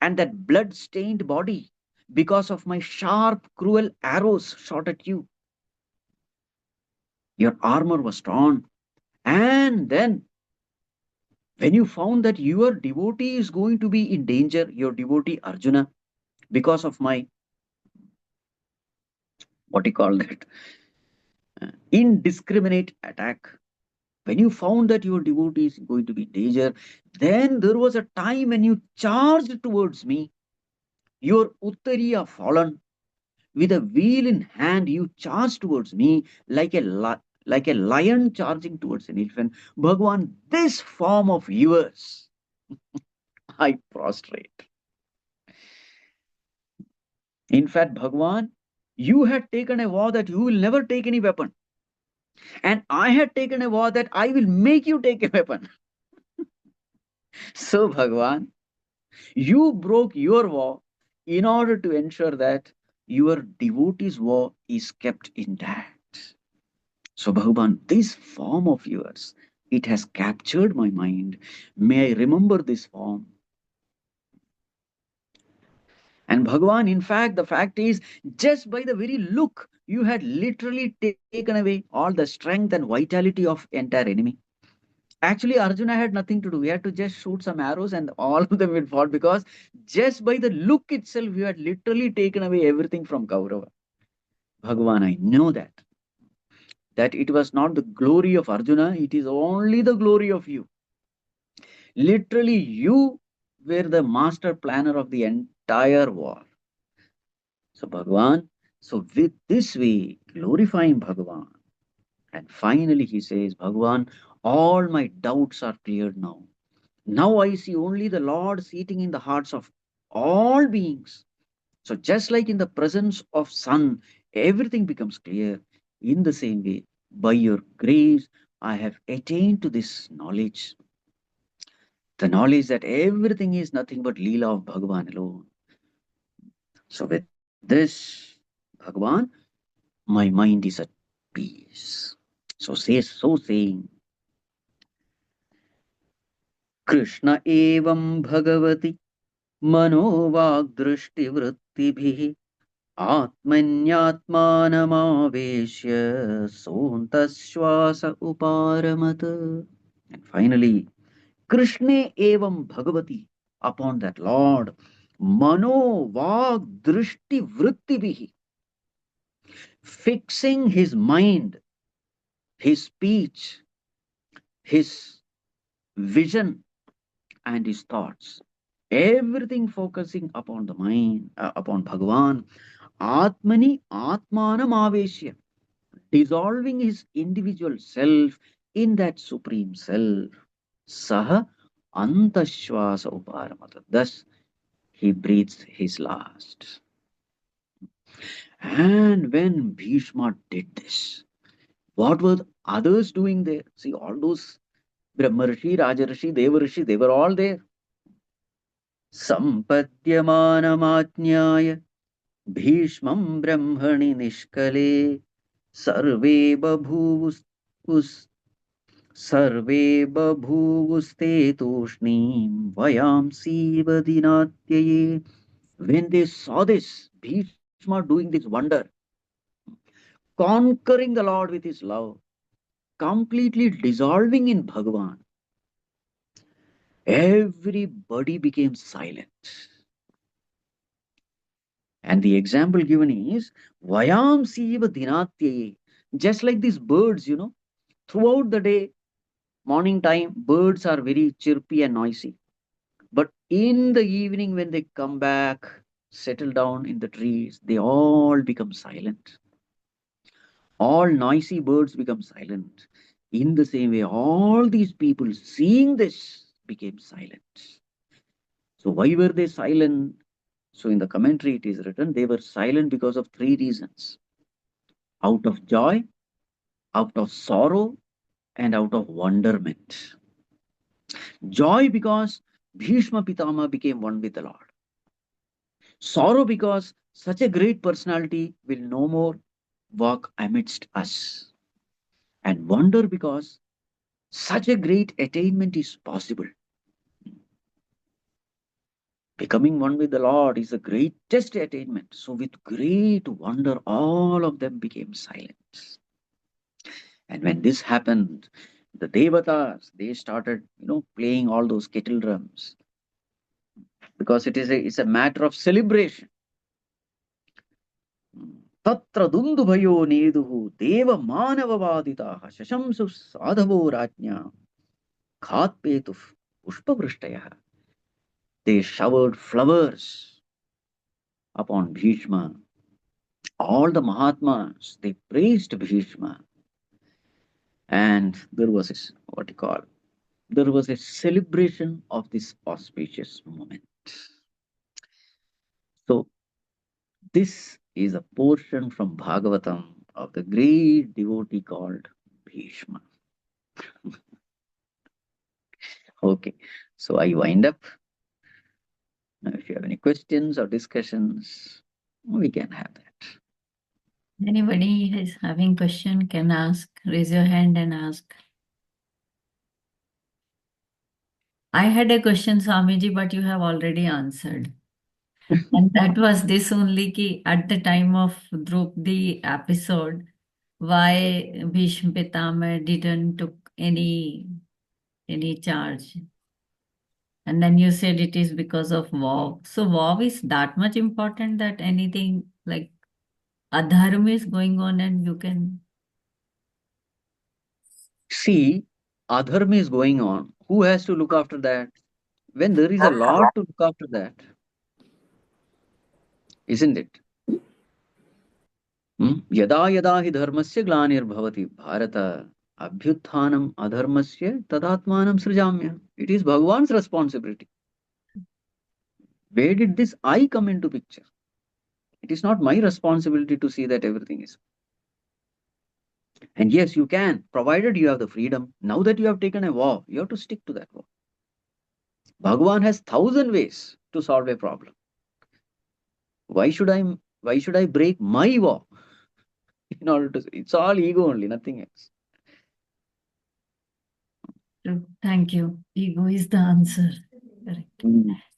and that blood stained body because of my sharp, cruel arrows shot at you. Your armor was torn. And then, when you found that your devotee is going to be in danger, your devotee Arjuna, because of my, what do you call that, indiscriminate attack, when you found that your devotee is going to be in danger, then there was a time when you charged towards me, your Uttariya fallen, with a wheel in hand, you charged towards me like a lion charging towards an elephant. Bhagwan, this form of yours, I prostrate. In fact, Bhagwan, you had taken a vow that you will never take any weapon. And I had taken a vow that I will make you take a weapon. So, Bhagwan, you broke your vow in order to ensure that your devotee's vow is kept intact. So, Bhagavan, this form of yours, it has captured my mind. May I remember this form? And Bhagavan, in fact, the fact is, just by the very look, you had literally taken away all the strength and vitality of entire enemy. Actually, Arjuna had nothing to do. He had to just shoot some arrows and all of them would fall because just by the look itself, you had literally taken away everything from Kaurava. Bhagavan, I know that it was not the glory of Arjuna, it is only the glory of you. Literally, you were the master planner of the entire war. So, Bhagavan, so with this way, glorifying Bhagavan. And finally, he says, Bhagavan, all my doubts are cleared now. Now I see only the Lord seating in the hearts of all beings. So, just like in the presence of sun, everything becomes clear. In the same way, by your grace, I have attained to this knowledge. The knowledge that everything is nothing but Leela of Bhagavan alone. So with this, Bhagavan, my mind is at peace. So saying, Krishna evam bhagavati मनोवाग्दृष्टि वृत्तिभिः आत्मन्यात्मानमावेश्य सोऽन्तश्वास उपारमत. And finally, Krishna evam bhagavati, upon that Lord, mano vag drishti vrittibihi, fixing his mind, his speech, his vision, and his thoughts, everything focusing upon the mind, upon Bhagavan, Atmani Atmanam Aveshya, dissolving his individual self in that supreme self. Saha Antashwasa Uparamata. Thus he breathes his last. And when Bhishma did this, what were the others doing there? See, all those Brahmarshi, Rajarshi, Devarshi, they were all there. Sampadyamanamajnaya Bhishmam Brahmani Nishkale Sarve Babhuvus Sarve Babhuvuste Toshnim Vayamsi Vadinatyaye. When they saw this, Bhishma doing this wonder, conquering the Lord with his love, completely dissolving in Bhagavan, everybody became silent. And the example given is Vayam Siva Dinatyaye. Just like these birds, throughout the day, morning time, birds are very chirpy and noisy. But in the evening, when they come back, settle down in the trees, they all become silent. All noisy birds become silent. In the same way, all these people seeing this became silent. So, why were they silent? So, in the commentary, it is written they were silent because of three reasons: out of joy, out of sorrow, and out of wonderment. Joy because Bhishma Pitama became one with the Lord. Sorrow because such a great personality will no more walk amidst us. And wonder because such a great attainment is possible. Becoming one with the Lord is the greatest attainment. So, with great wonder, all of them became silent. And when this happened, the devatas they started, playing all those kettle drums because it's a matter of celebration. Tatra dundubhayo neduhu deva manavavaditaha shashamsu sadhavo rajnya khatpetu pushpavrishtayah. They showered flowers upon Bhishma. All the Mahatmas, they praised Bhishma. And there was this, what you call, there was a celebration of this auspicious moment. So, this is a portion from Bhagavatam of the great devotee called Bhishma. Okay, so I wind up. Now, if you have any questions or discussions, we can have that. Anybody is having question can ask. Raise your hand and ask. I had a question, Swamiji, but you have already answered. And that was this only ki at the time of Draupadi episode, why Bhishma Pitama didn't took any charge. And then you said it is because of war. So war is that much important that anything like adharma is going on and you can. See, adharma is going on. Who has to look after that? When there is a Lord to look after that, isn't it? Yada yada hi dharmasya glanir bharata abhyuthanam adharmasya tadatmanam srijamya. It is Bhagwan's responsibility. Where did this I come into picture? It is not my responsibility to see that everything is. And yes, you can, provided you have the freedom. Now that you have taken a vow, you have to stick to that vow. Bhagwan has 1,000 ways to solve a problem. Why should I break my vow in order to? It's all ego only, nothing else. Thank you. Ego is the answer. Correct.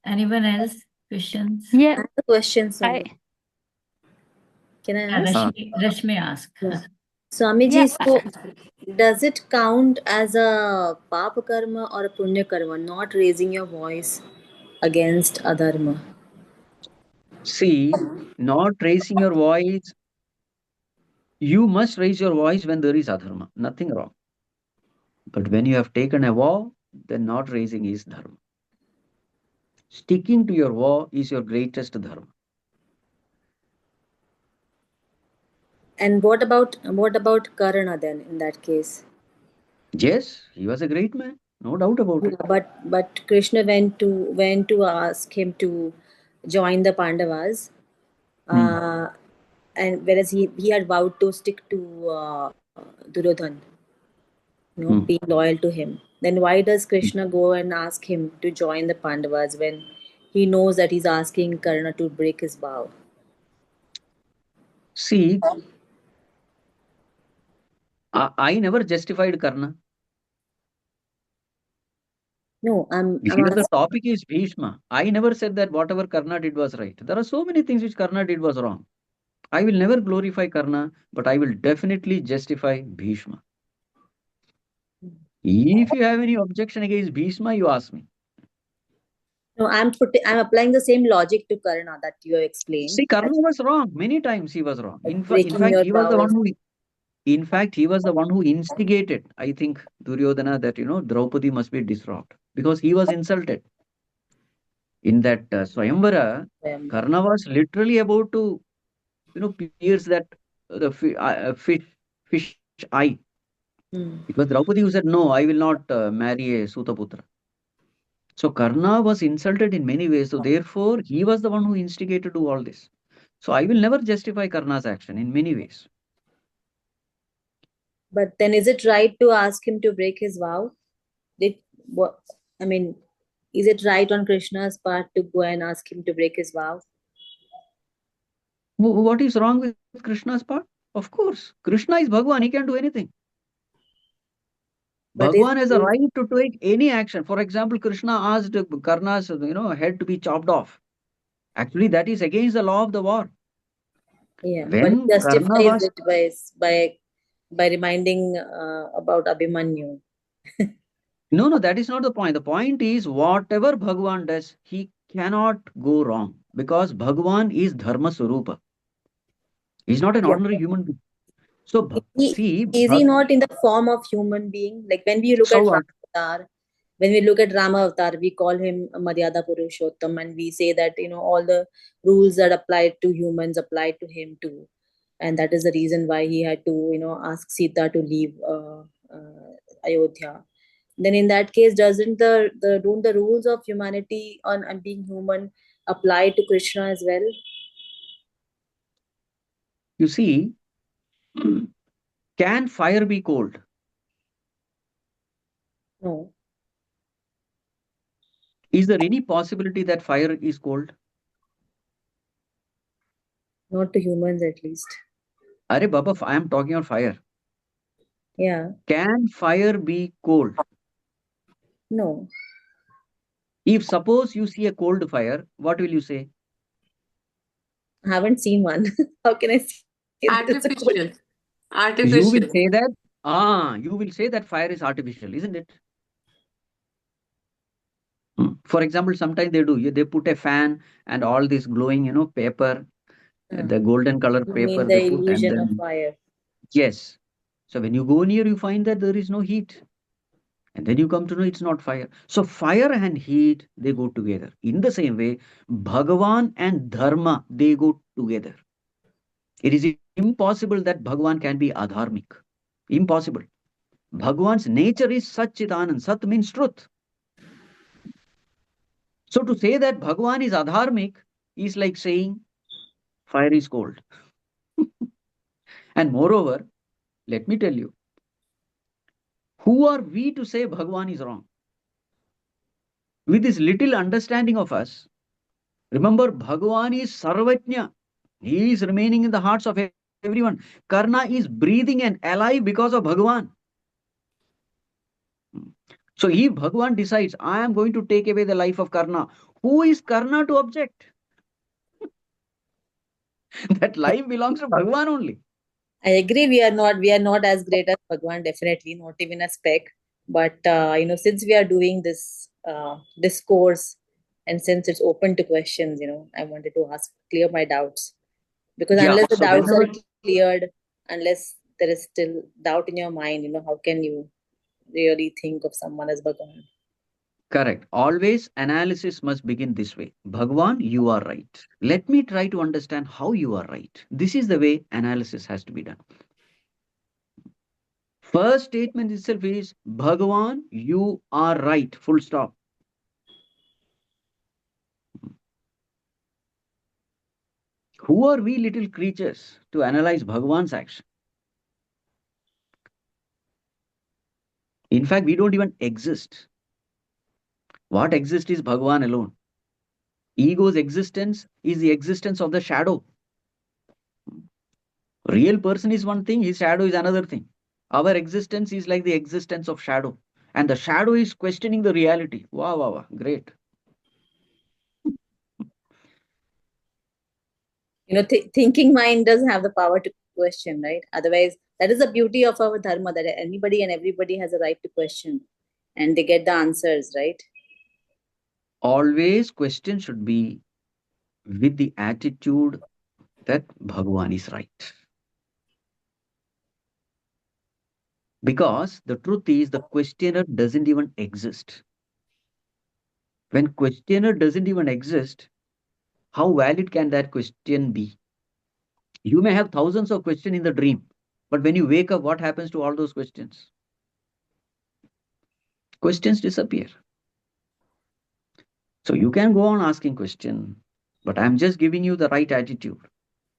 Anyone else? Questions? Yeah, I have a question, Swami. Can I ask? Rashmi ask. Yeah. Swamiji, Yeah. so does it count as a papa karma or a punya karma, not raising your voice against adharma? See, not raising your voice, you must raise your voice when there is adharma, nothing wrong. But when you have taken a vow, then not raising is dharma. Sticking to your vow is your greatest dharma. And what about Karna then in that case? Yes, he was a great man, no doubt about it. But Krishna went to ask him to join the Pandavas, and whereas he had vowed to stick to Duryodhan, being loyal to him. Then why does Krishna go and ask him to join the Pandavas when he knows that he's asking Karna to break his vow? See, I never justified Karna. No, I'm Here the topic is Bhishma. I never said that whatever Karna did was right. There are so many things which Karna did was wrong. I will never glorify Karna, but I will definitely justify Bhishma. If you have any objection against Bhishma, you ask me. No, I'm applying the same logic to Karna that you have explained. See, Karna was wrong. Many times he was wrong. In fact, he was the one who instigated, I think, Duryodhana that, Draupadi must be disrobed because he was insulted. In that Swayamvara, Karna was literally about to, pierce that the fish eye. It was Draupadi who said, no, I will not marry a Sutaputra. So Karna was insulted in many ways. So therefore, he was the one who instigated to do all this. So I will never justify Karna's action in many ways. But then is it right to ask him to break his vow? Is it right on Krishna's part to go and ask him to break his vow? What is wrong with Krishna's part? Of course, Krishna is Bhagwan, he can do anything. But is Bhagwan has a right to take any action. For example, Krishna asked Karna's head to be chopped off. Actually, that is against the law of the war. yeah, but he When Karna justifies was it by reminding about Abhimanyu. no, that is not the point. The point is whatever Bhagwan does, he cannot go wrong because Bhagwan is Dharma Swarupa. He's not an Yeah. ordinary human being. So see, Is he not in the form of human being? Like when we look so at what? Rama when we look at Rama Avatar, we call him Maryada Purushottam, and we say that all the rules that apply to humans apply to him too, and that is the reason why he had to ask Sita to leave Ayodhya. Then in that case, doesn't don't the rules of humanity on being human apply to Krishna as well? You see, can fire be cold? No, Is there any possibility that fire is cold? not to humans at least. Arey Baba, I am talking about fire. Yeah, Can fire be cold? no, If suppose you see a cold fire, what will you say? I haven't seen one. How can I see that it's a cold? Artificial. You will Artificial. say that, you will say that fire is artificial, isn't it? For example, sometimes they do, they put a fan and all this glowing, paper, the golden color You mean paper the they put, and illusion of then, fire? yes. So when you go near, you find that there is no heat. And then you come to know it's not fire. So fire and heat, they go together. In the same way, Bhagavan and Dharma, they go together. It is impossible that Bhagavan can be adharmic. Impossible. Bhagavan's nature is Satchidanand. Sat means truth. So to say that Bhagavan is adharmic is like saying fire is cold. And moreover, let me tell you, who are we to say Bhagavan is wrong? With this little understanding of us, remember Bhagavan is Sarvajna. He is remaining in the hearts of everyone. Karna is breathing and alive because of Bhagavan. So if Bhagavan decides, I am going to take away the life of Karna, who is Karna to object? That life belongs to Bhagavan only. I agree. We are not as great as Bhagwan. Definitely not even a speck. But since we are doing this discourse, and since it's open to questions, I wanted to clear my doubts, because Yeah. unless the So doubts are whenever, cleared, unless there is still doubt in your mind, how can you really think of someone as Bhagwan? correct, always analysis must begin this way. Bhagavan, you are right. Let me try to understand how you are right. This is the way analysis has to be done. First statement itself is Bhagavan, you are right. Full stop. Who are we little creatures to analyze Bhagavan's action? In fact, we don't even exist. What exists is Bhagavan alone. Ego's existence is the existence of the shadow. Real person is one thing, his shadow is another thing. Our existence is like the existence of shadow. And the shadow is questioning the reality. Wow, wow, wow. Great. Thinking mind doesn't have the power to question, right? Otherwise, that is the beauty of our dharma, that anybody and everybody has a right to question, and they get the answers, right? Always question should be with the attitude that Bhagavan is right. Because the truth is the questioner doesn't even exist. When questioner doesn't even exist, how valid can that question be? You may have thousands of questions in the dream, but when you wake up, what happens to all those questions? Questions disappear. So you can go on asking question, but I'm just giving you the right attitude.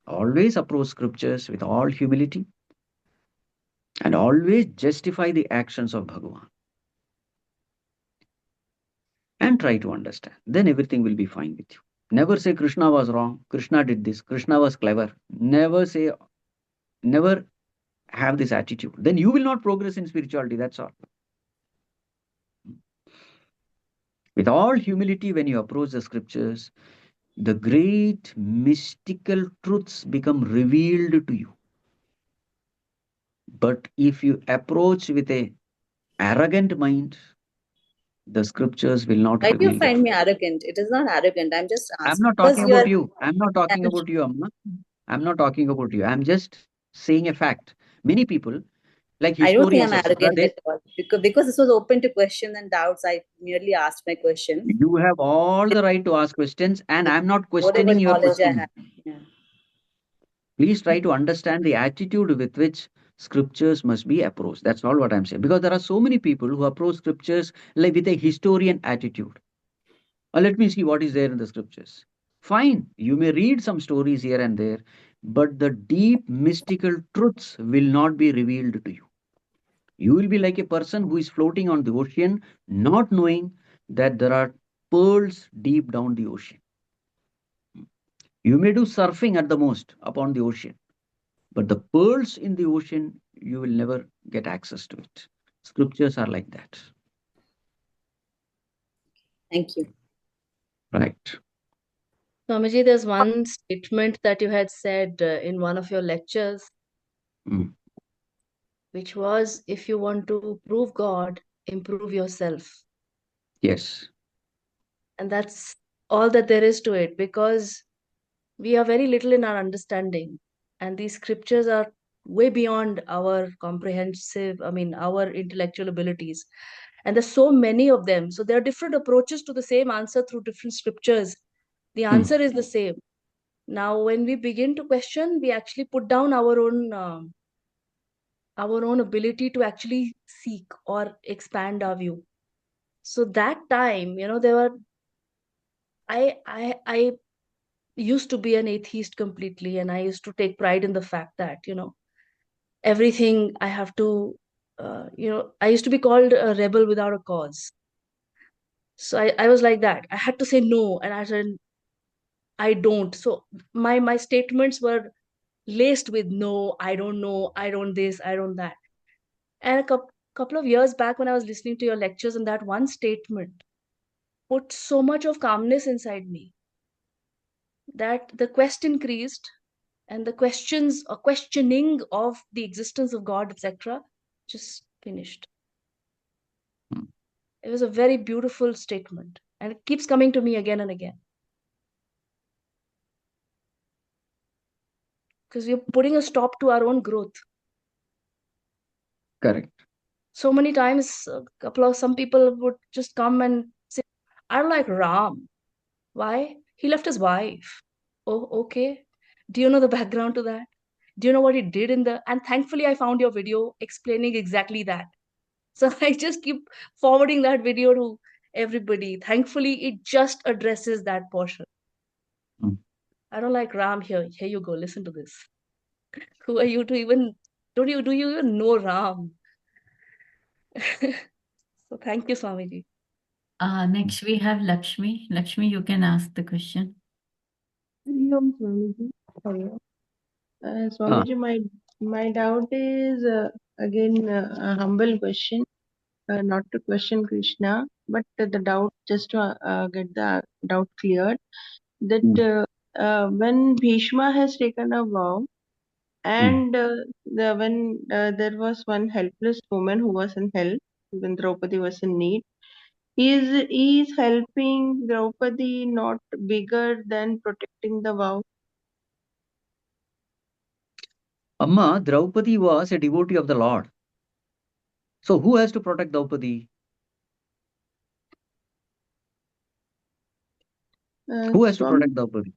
Always approach scriptures with all humility and always justify the actions of Bhagavan. And and try to understand. Then everything will be fine with you. Never say Krishna was wrong, Krishna did this, Krishna was clever. Never have this attitude. Then you will not progress in spirituality. That's all. With all humility, when you approach the scriptures, the great mystical truths become revealed to you. But if you approach with a arrogant mind, the scriptures will not Why do you reveal the find me truth. arrogant? It is not arrogant. I'm just I'm asking not because talking you about are. you. I'm not talking about you, Amma. I'm not talking about you. I'm just saying a fact. Many people, like I don't think I'm historians, etc., arrogant at all because this was open to questions and doubts. I merely asked my question you have all with the right to ask questions, and I'm not whatever questioning your knowledge I questioning. have. Yeah. Please try to understand the attitude with which scriptures must be approached. That's all what I'm saying. Because there are so many people who approach scriptures like with a historian attitude. Let me see what is there in the scriptures. Fine, you may read some stories here and there, but the deep mystical truths will not be revealed to you. You will be like a person who is floating on the ocean, not knowing that there are pearls deep down the ocean. You may do surfing at the most upon the ocean, but the pearls in the ocean, you will never get access to it. Scriptures are like that. Thank you. Right. Swamiji, there's one statement that you had said in one of your lectures, Mm. which was, if you want to prove God, improve yourself. Yes. And that's all that there is to it, because we are very little in our understanding. And these scriptures are way beyond our our intellectual abilities. And there's so many of them. So there are different approaches to the same answer through different scriptures. The Mm. answer is the same. Now, when we begin to question, we actually put down our own ability to actually seek or expand our view. So that time, there were I used to be an atheist completely, and I used to take pride in the fact that everything I have to I used to be called a rebel without a cause. So I was like that. I had to say no, and I said I don't. So my statements were laced with no, I don't know, I don't this, I don't that. And couple of years back, when I was listening to your lectures, and that one statement put so much of calmness inside me that the quest increased, and the questions or questioning of the existence of God, etc., just finished. Mm. It was a very beautiful statement, and it keeps coming to me again and again, because we're putting a stop to our own growth. Correct. So many times, some people would just come and say, I don't like Ram. Why? He left his wife. Oh, okay. Do you know the background to that? Do you know what he did in the? And thankfully, I found your video explaining exactly that. So I just keep forwarding that video to everybody. Thankfully, it just addresses that portion. Mm. I don't like Ram here. Here you go. Listen to this. Who are you to even? Do you even know Ram? So thank you, Swamiji. Next we have Lakshmi. Lakshmi, you can ask the question. Hari Om, Swamiji. Hello. Ah, Swamiji, my doubt is again a humble question, not to question Krishna, but the doubt just to get the doubt cleared. That mm, when Bhishma has taken a vow, mm. and when there was one helpless woman who was in help, when Draupadi was in need, he is helping Draupadi not bigger than protecting the vow. Amma, Draupadi was a devotee of the Lord. So who has to protect Draupadi? Who has to Swami protect Draupadi?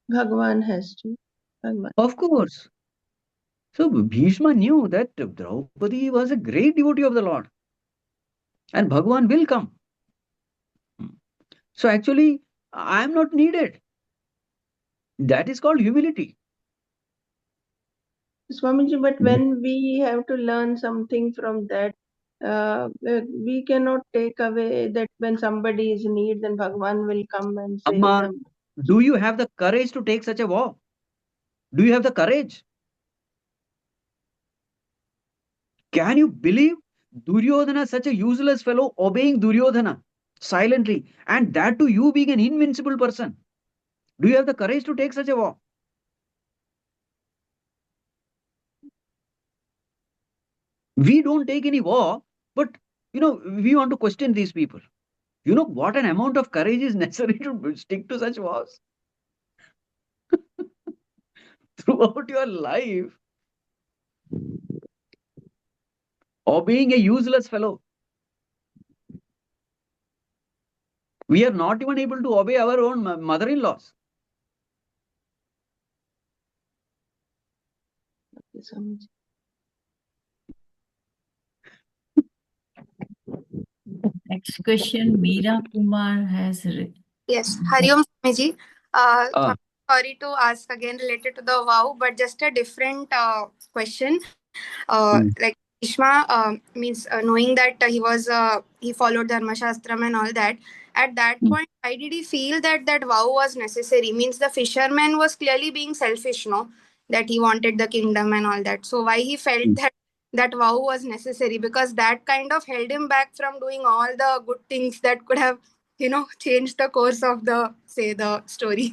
Bhagwan has to. Bhagwan. Of course. So Bhishma knew that Draupadi was a great devotee of the Lord, and Bhagwan will come. Mm. So actually, I am not needed. That is called humility. Swamiji, but Mm. when we have to learn something from that, we cannot take away that when somebody is in need, then Bhagwan will come and save Amma, them. do you have the courage to take such a vow? Do you have the courage? Can you believe Duryodhana, such a useless fellow, obeying Duryodhana silently, and that to you being an invincible person? Do you have the courage to take such a vow? We don't take any vow, but we want to question these people. You know what an amount of courage is necessary to stick to such vows throughout your life, obeying a useless fellow. We are not even able to obey our own mother-in-laws. Okay, Swamiji. Next question, Meera Kumar has written. Yes, Hari Om Swamiji. Ah. Sorry to ask again related to the vow, but just a different question. Like Bhishma means knowing that he followed Dharma Shastram and all that. At that point, why did he feel that that vow was necessary? Means the fisherman was clearly being selfish, no? That he wanted the kingdom and all that. So why he felt that that vow was necessary? Because that kind of held him back from doing all the good things that could have changed the course of the story.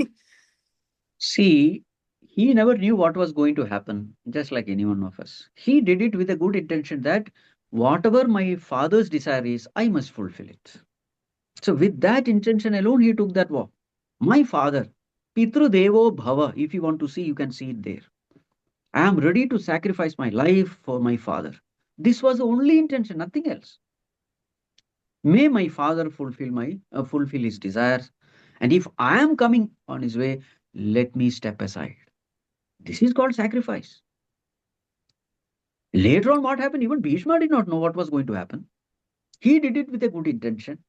See, he never knew what was going to happen, just like any one of us. He did it with a good intention that whatever my father's desire is, I must fulfill it. So, with that intention alone, he took that vow. My father, Pitru Devo Bhava, if you want to see, you can see it there. I am ready to sacrifice my life for my father. This was the only intention, nothing else. May my father fulfill his desires, and if I am coming on his way, let me step aside. This is called sacrifice. Later on, what happened? Even Bhishma did not know what was going to happen. He did it with a good intention.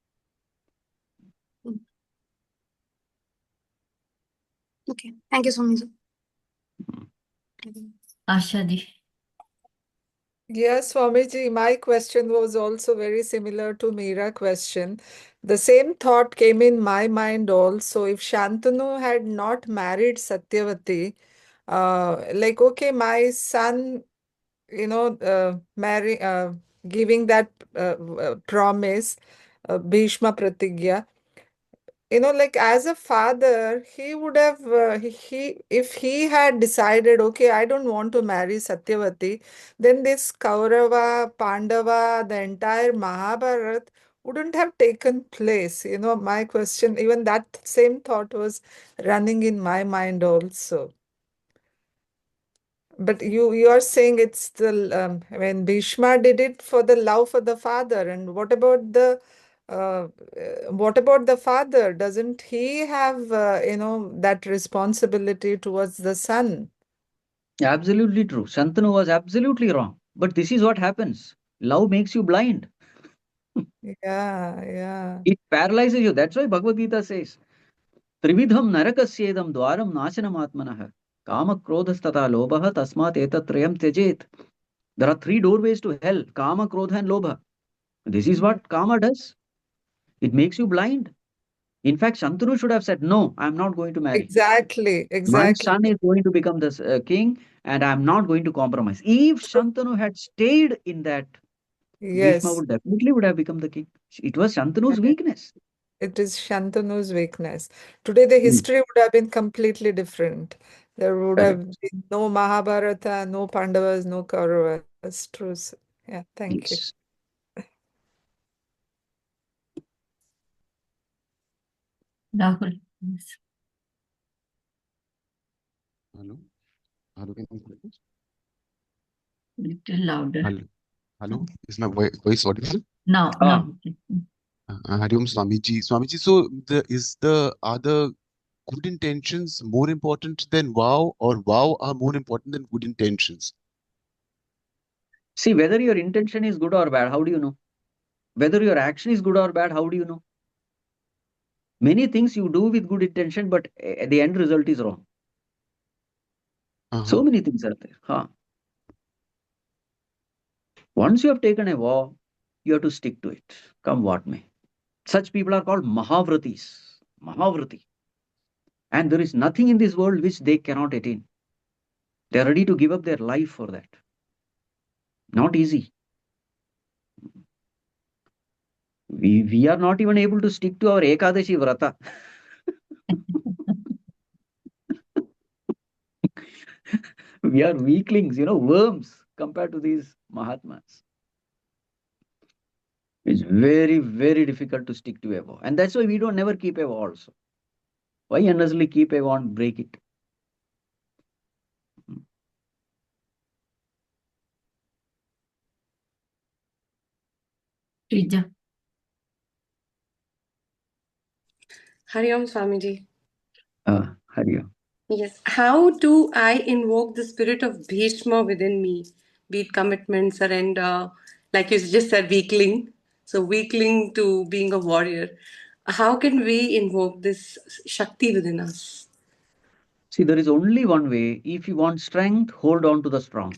Okay, thank you so much. Asha ji. Yes, Swamiji, my question was also very similar to Meera's question. The same thought came in my mind also. If Shantanu had not married Satyavati, okay, my son, giving that promise, Bhishma Pratigya, like as a father, he would have, if he had decided, okay, I don't want to marry Satyavati, then this Kaurava, Pandava, the entire Mahabharat wouldn't have taken place. My question, even that same thought was running in my mind also. But you are saying it's when Bhishma did it for the love for the father, and what about the father? Doesn't he have that responsibility towards the son? Absolutely true. Shantanu was absolutely wrong. But this is what happens. Love makes you blind. Yeah. It paralyzes you. That's why Bhagavad Gita says, Trividham narakasyedam dwaram nasanam atmanah. Kama krodhastata lobha tasmat etatrayam tyajet. There are three doorways to hell: Kama, Krodha, and Lobha. This is what Kama does. It makes you blind. In fact, Shantanu should have said, no, I'm not going to marry. Exactly. My son is going to become the king, and I'm not going to compromise. If Shantanu had stayed in that, Bhishma Yes. would have become the king. It was Shantanu's weakness. It is Shantanu's weakness. Today, the history would have been completely different. There would have Correct. been no Mahabharata, no Pandavas, no Kauravas. True. Yeah, thank you. Yes. Rahul. Yes. Hello. Hello. Can you hear me? Little louder. Hello. Is my voice audible? Now. Hari Om Swamiji. Swamiji, so are the good intentions more important than vow, or vow are more important than good intentions? See, whether your intention is good or bad, how do you know? Whether your action is good or bad, how do you know? Many things you do with good intention, but the end result is wrong. So many things are there. Once you have taken a vow, you have to stick to it, come what may. Such people are called Mahavratis. Mahavrati. And there is nothing in this world which they cannot attain. They are ready to give up their life for that. Not easy. We are not even able to stick to our Ekadashi Vrata. We are weaklings, worms compared to these Mahatmas. It's very, very difficult to stick to a vow. And that's why we don't never keep a vow also. Why unnecessarily keep a vow and break it? Srija. Hari Om Swamiji. Hari Om. Yes. How do I invoke the spirit of Bhishma within me? Be it commitment, surrender, like you just said, weakling. So, weakling to being a warrior. How can we invoke this Shakti within us? See, there is only one way. If you want strength, hold on to the strong.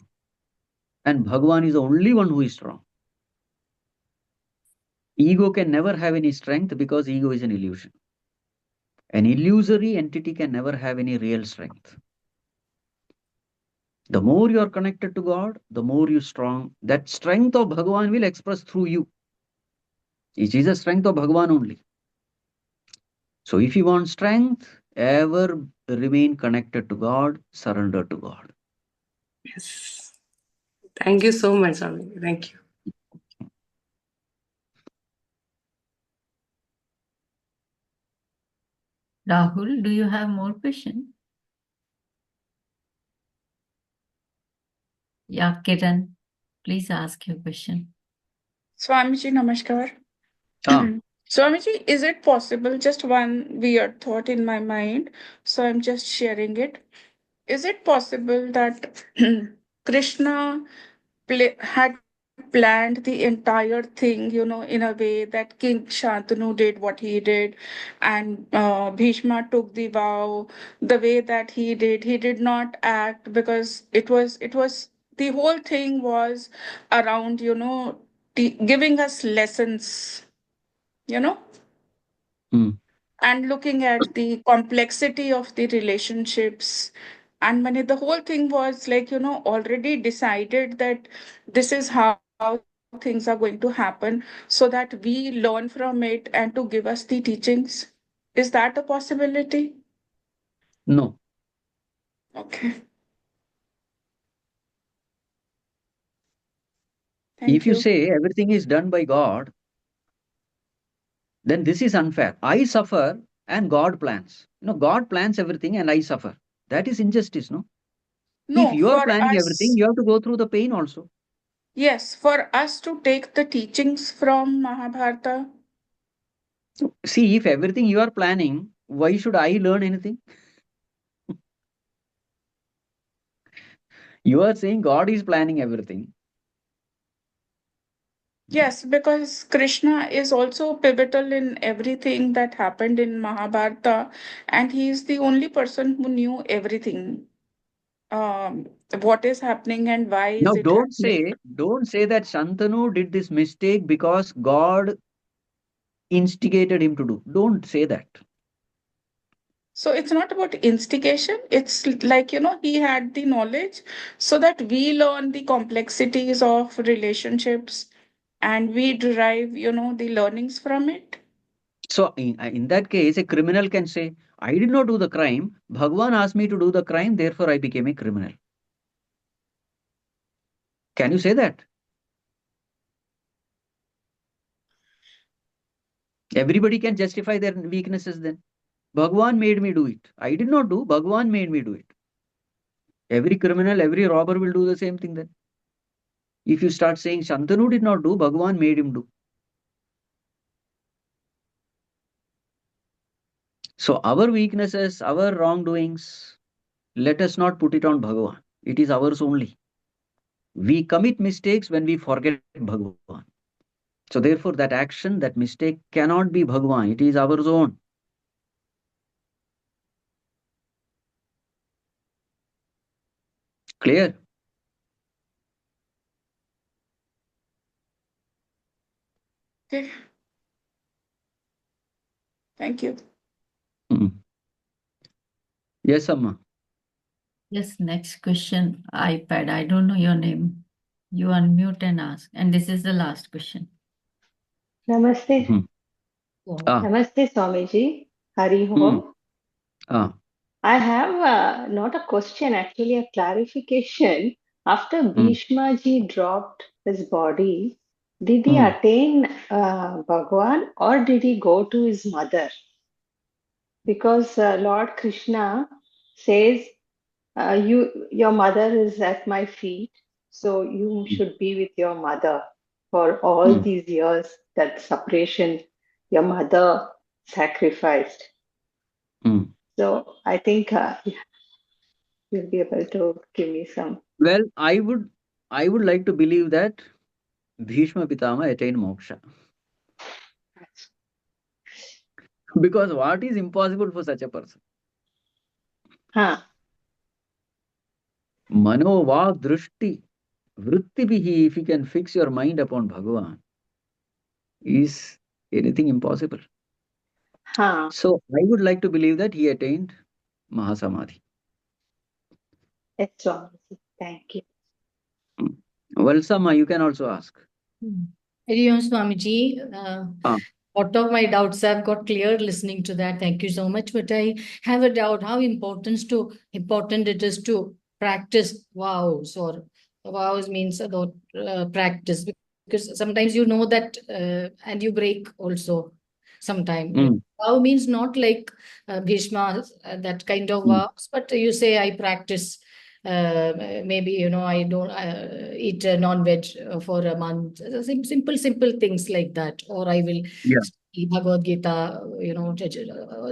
And Bhagavan is the only one who is strong. Ego can never have any strength because ego is an illusion. An illusory entity can never have any real strength. The more you are connected to God, the more you strong. That strength of Bhagavan will express through you. It is the strength of Bhagavan only. So if you want strength, ever remain connected to God, surrender to God. Yes. Thank you so much, Swami. Thank you. Rahul, do you have more questions? Yeah, Kiran, please ask your question. Swamiji, namaskar. Ah, Swamiji, is it possible, just one weird thought in my mind, so I'm just sharing it. Is it possible that Krishna had planned the entire thing, in a way that King Shantanu did what he did, and Bhishma took the vow the way that he did? He did not act because it was the whole thing was around, giving us lessons, you know mm. and looking at the complexity of the relationships. And when the whole thing was like, already decided that this is how things are going to happen, so that we learn from it and to give us the teachings. Is that a possibility? No. Okay. If Thank you you. say everything is done by God, then this is unfair. I suffer and God plans. God plans everything and I suffer. That is injustice, no? If No, you are for planning everything, us, you have to go through the pain also. yes, for us to take the teachings from Mahabharata. See, if everything you are planning, why should I learn anything? You are saying God is planning everything. Yes, because Krishna is also pivotal in everything that happened in Mahabharata, and he is the only person who knew everything. Um, what is happening and why is Now, it happening? don't say that Shantanu did this mistake because God instigated him to do. Don't say that. So it's not about instigation. It's like, he had the knowledge so that we learn the complexities of relationships and we derive, the learnings from it. So, in that case, a criminal can say, I did not do the crime. Bhagwan asked me to do the crime, therefore I became a criminal. Can you say that? Everybody can justify their weaknesses then. Bhagwan made me do it. I did not do, Bhagwan made me do it. Every criminal, every robber will do the same thing then. If you start saying Shantanu did not do, Bhagwan made him do. So our weaknesses, our wrongdoings, let us not put it on Bhagavan. It is ours only. We commit mistakes when we forget Bhagavan. So therefore that action, that mistake cannot be Bhagavan. It is ours own. Clear? Okay. Thank you. Hmm. Yes, Amma. Yes, next question. iPad, I don't know your name. You unmute and ask. And this is the last question. Namaste. Hmm. Ah. Namaste, Swamiji. Hari Hmm. Om. Ah. I have not a question, actually a clarification. After Hmm. Bhishma ji dropped his body, did he Hmm. attain Bhagwan or did he go to his mother? Because Lord Krishna says, your mother is at my feet, so you should be with your mother for all Hmm. these years, that separation your mother sacrificed. Hmm. So I think you'll be able to give me some. Well, I would like to believe that Bhishma Pitama attained moksha. Because what is impossible for such a person? Huh. Mano vak drushti vritti bihi, if you can fix your mind upon Bhagavan, is anything impossible? Huh. So I would like to believe that he attained Mahasamadhi. Yes, Swamiji. Thank you. Hmm. Well, Sama, you can also ask. Hari Om Swamiji. Ah. Lot of my doubts have got cleared listening to that. Thank you so much. But I have a doubt how important it is to practice vows, or vows means about practice, because sometimes you know that and you break also sometime. Hmm. Vow means not like Bhishma, that kind of Hmm. vows, but you say I practice. Maybe I don't eat non-veg for a month. Simple things like that, or I will Yeah. study Bhagavad Gita.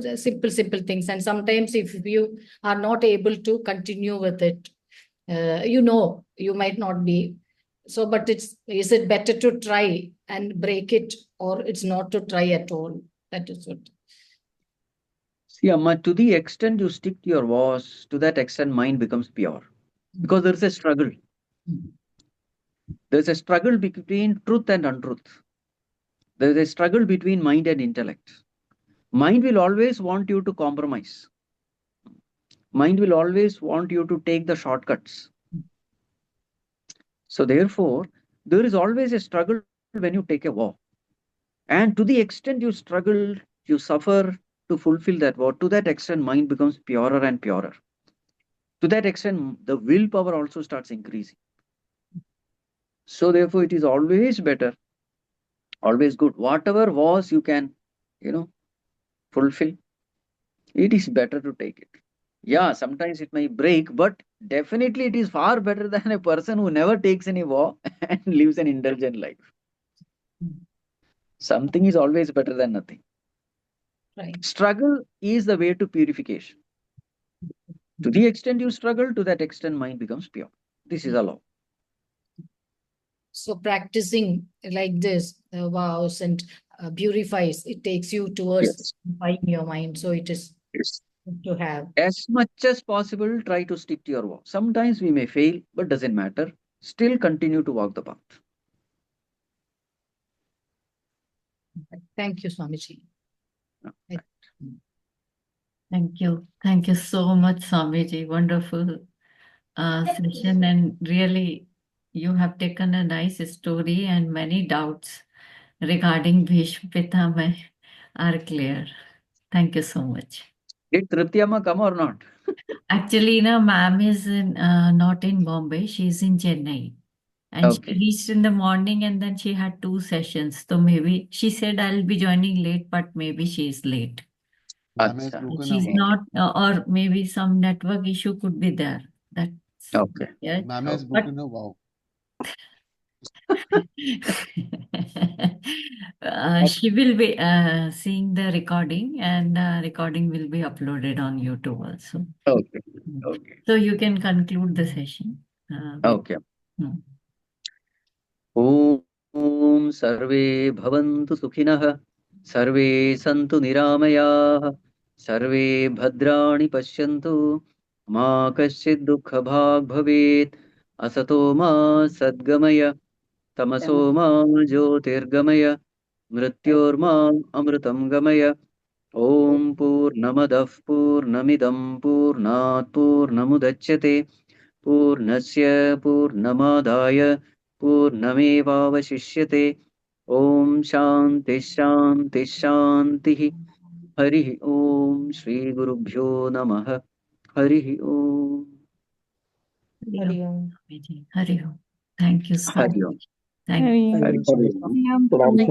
The simple things. And sometimes if you are not able to continue with it, you might not be. So, but is it better to try and break it, or it's not to try at all? That is what. See, Amma, to the extent you stick to your vows, to that extent mind becomes pure. Because there is a struggle. There is a struggle between truth and untruth. There is a struggle between mind and intellect. Mind will always want you to compromise. Mind will always want you to take the shortcuts. So, therefore, there is always a struggle when you take a vow. And to the extent you struggle, you suffer to fulfill that vow, to that extent, mind becomes purer and purer. To that extent, the willpower also starts increasing. So, therefore, it is always better, always good. Whatever vows you can, you know, fulfill, it is better to take it. Yeah, sometimes it may break, but definitely it is far better than a person who never takes any vow and lives an indulgent life. Something is always better than nothing. Right. Struggle is the way to purification. To the extent you struggle, to that extent mind becomes pure. This is a law. So practicing like this, vows and purifies, it takes you towards Yes. purifying your mind. So it is Yes. good to have. As much as possible, try to stick to your vow. Sometimes we may fail, but doesn't matter. Still continue to walk the path. Thank you, Swamiji. Right. Thank you. Thank you so much, Swamiji. Wonderful session. And really, you have taken a nice story, and many doubts regarding Bhishma Pitama are clear. Thank you so much. Did Triptiyama come or not? Actually, ma'am is not in Bombay. She's in Chennai. And she Okay. reached in the morning, and then she had two sessions. So maybe she said, I'll be joining late, but maybe she's late. Ma'am has Acha. broken a She's vow. not, or maybe some network issue could be there. That's Okay. yeah. Ma'am has But broken a vow. she will be seeing the recording, and recording will be uploaded on YouTube also. Okay. Okay. So you can conclude the session with. Okay. Hmm. ॐ सर्वे भवन्तु सुखिनः सर्वे सन्तु निरामयाः सर्वे भद्राणि पश्यन्तु मा कश्चित् दुःखभाग् भवेत् असतो मा सद्गमय तमसो मा ज्योतिर्गमय मृत्योर्माम् अमृतं गमय। ॐ पूर्णमदः पूर्णमिदं पूर्णात् पूर्णमुदच्यते पूर्णस्य पूर्णमादाय पूर्णमेवावशिष्यते। ॐ शान्ति शान्ति शान्तिः। हरिः ॐ श्रीगुरुभ्यो नमः। हरिः ॐ। Hari Om. Hari Om. Thank you so Hari Om. much. Thank you. Hari Om. Hariom.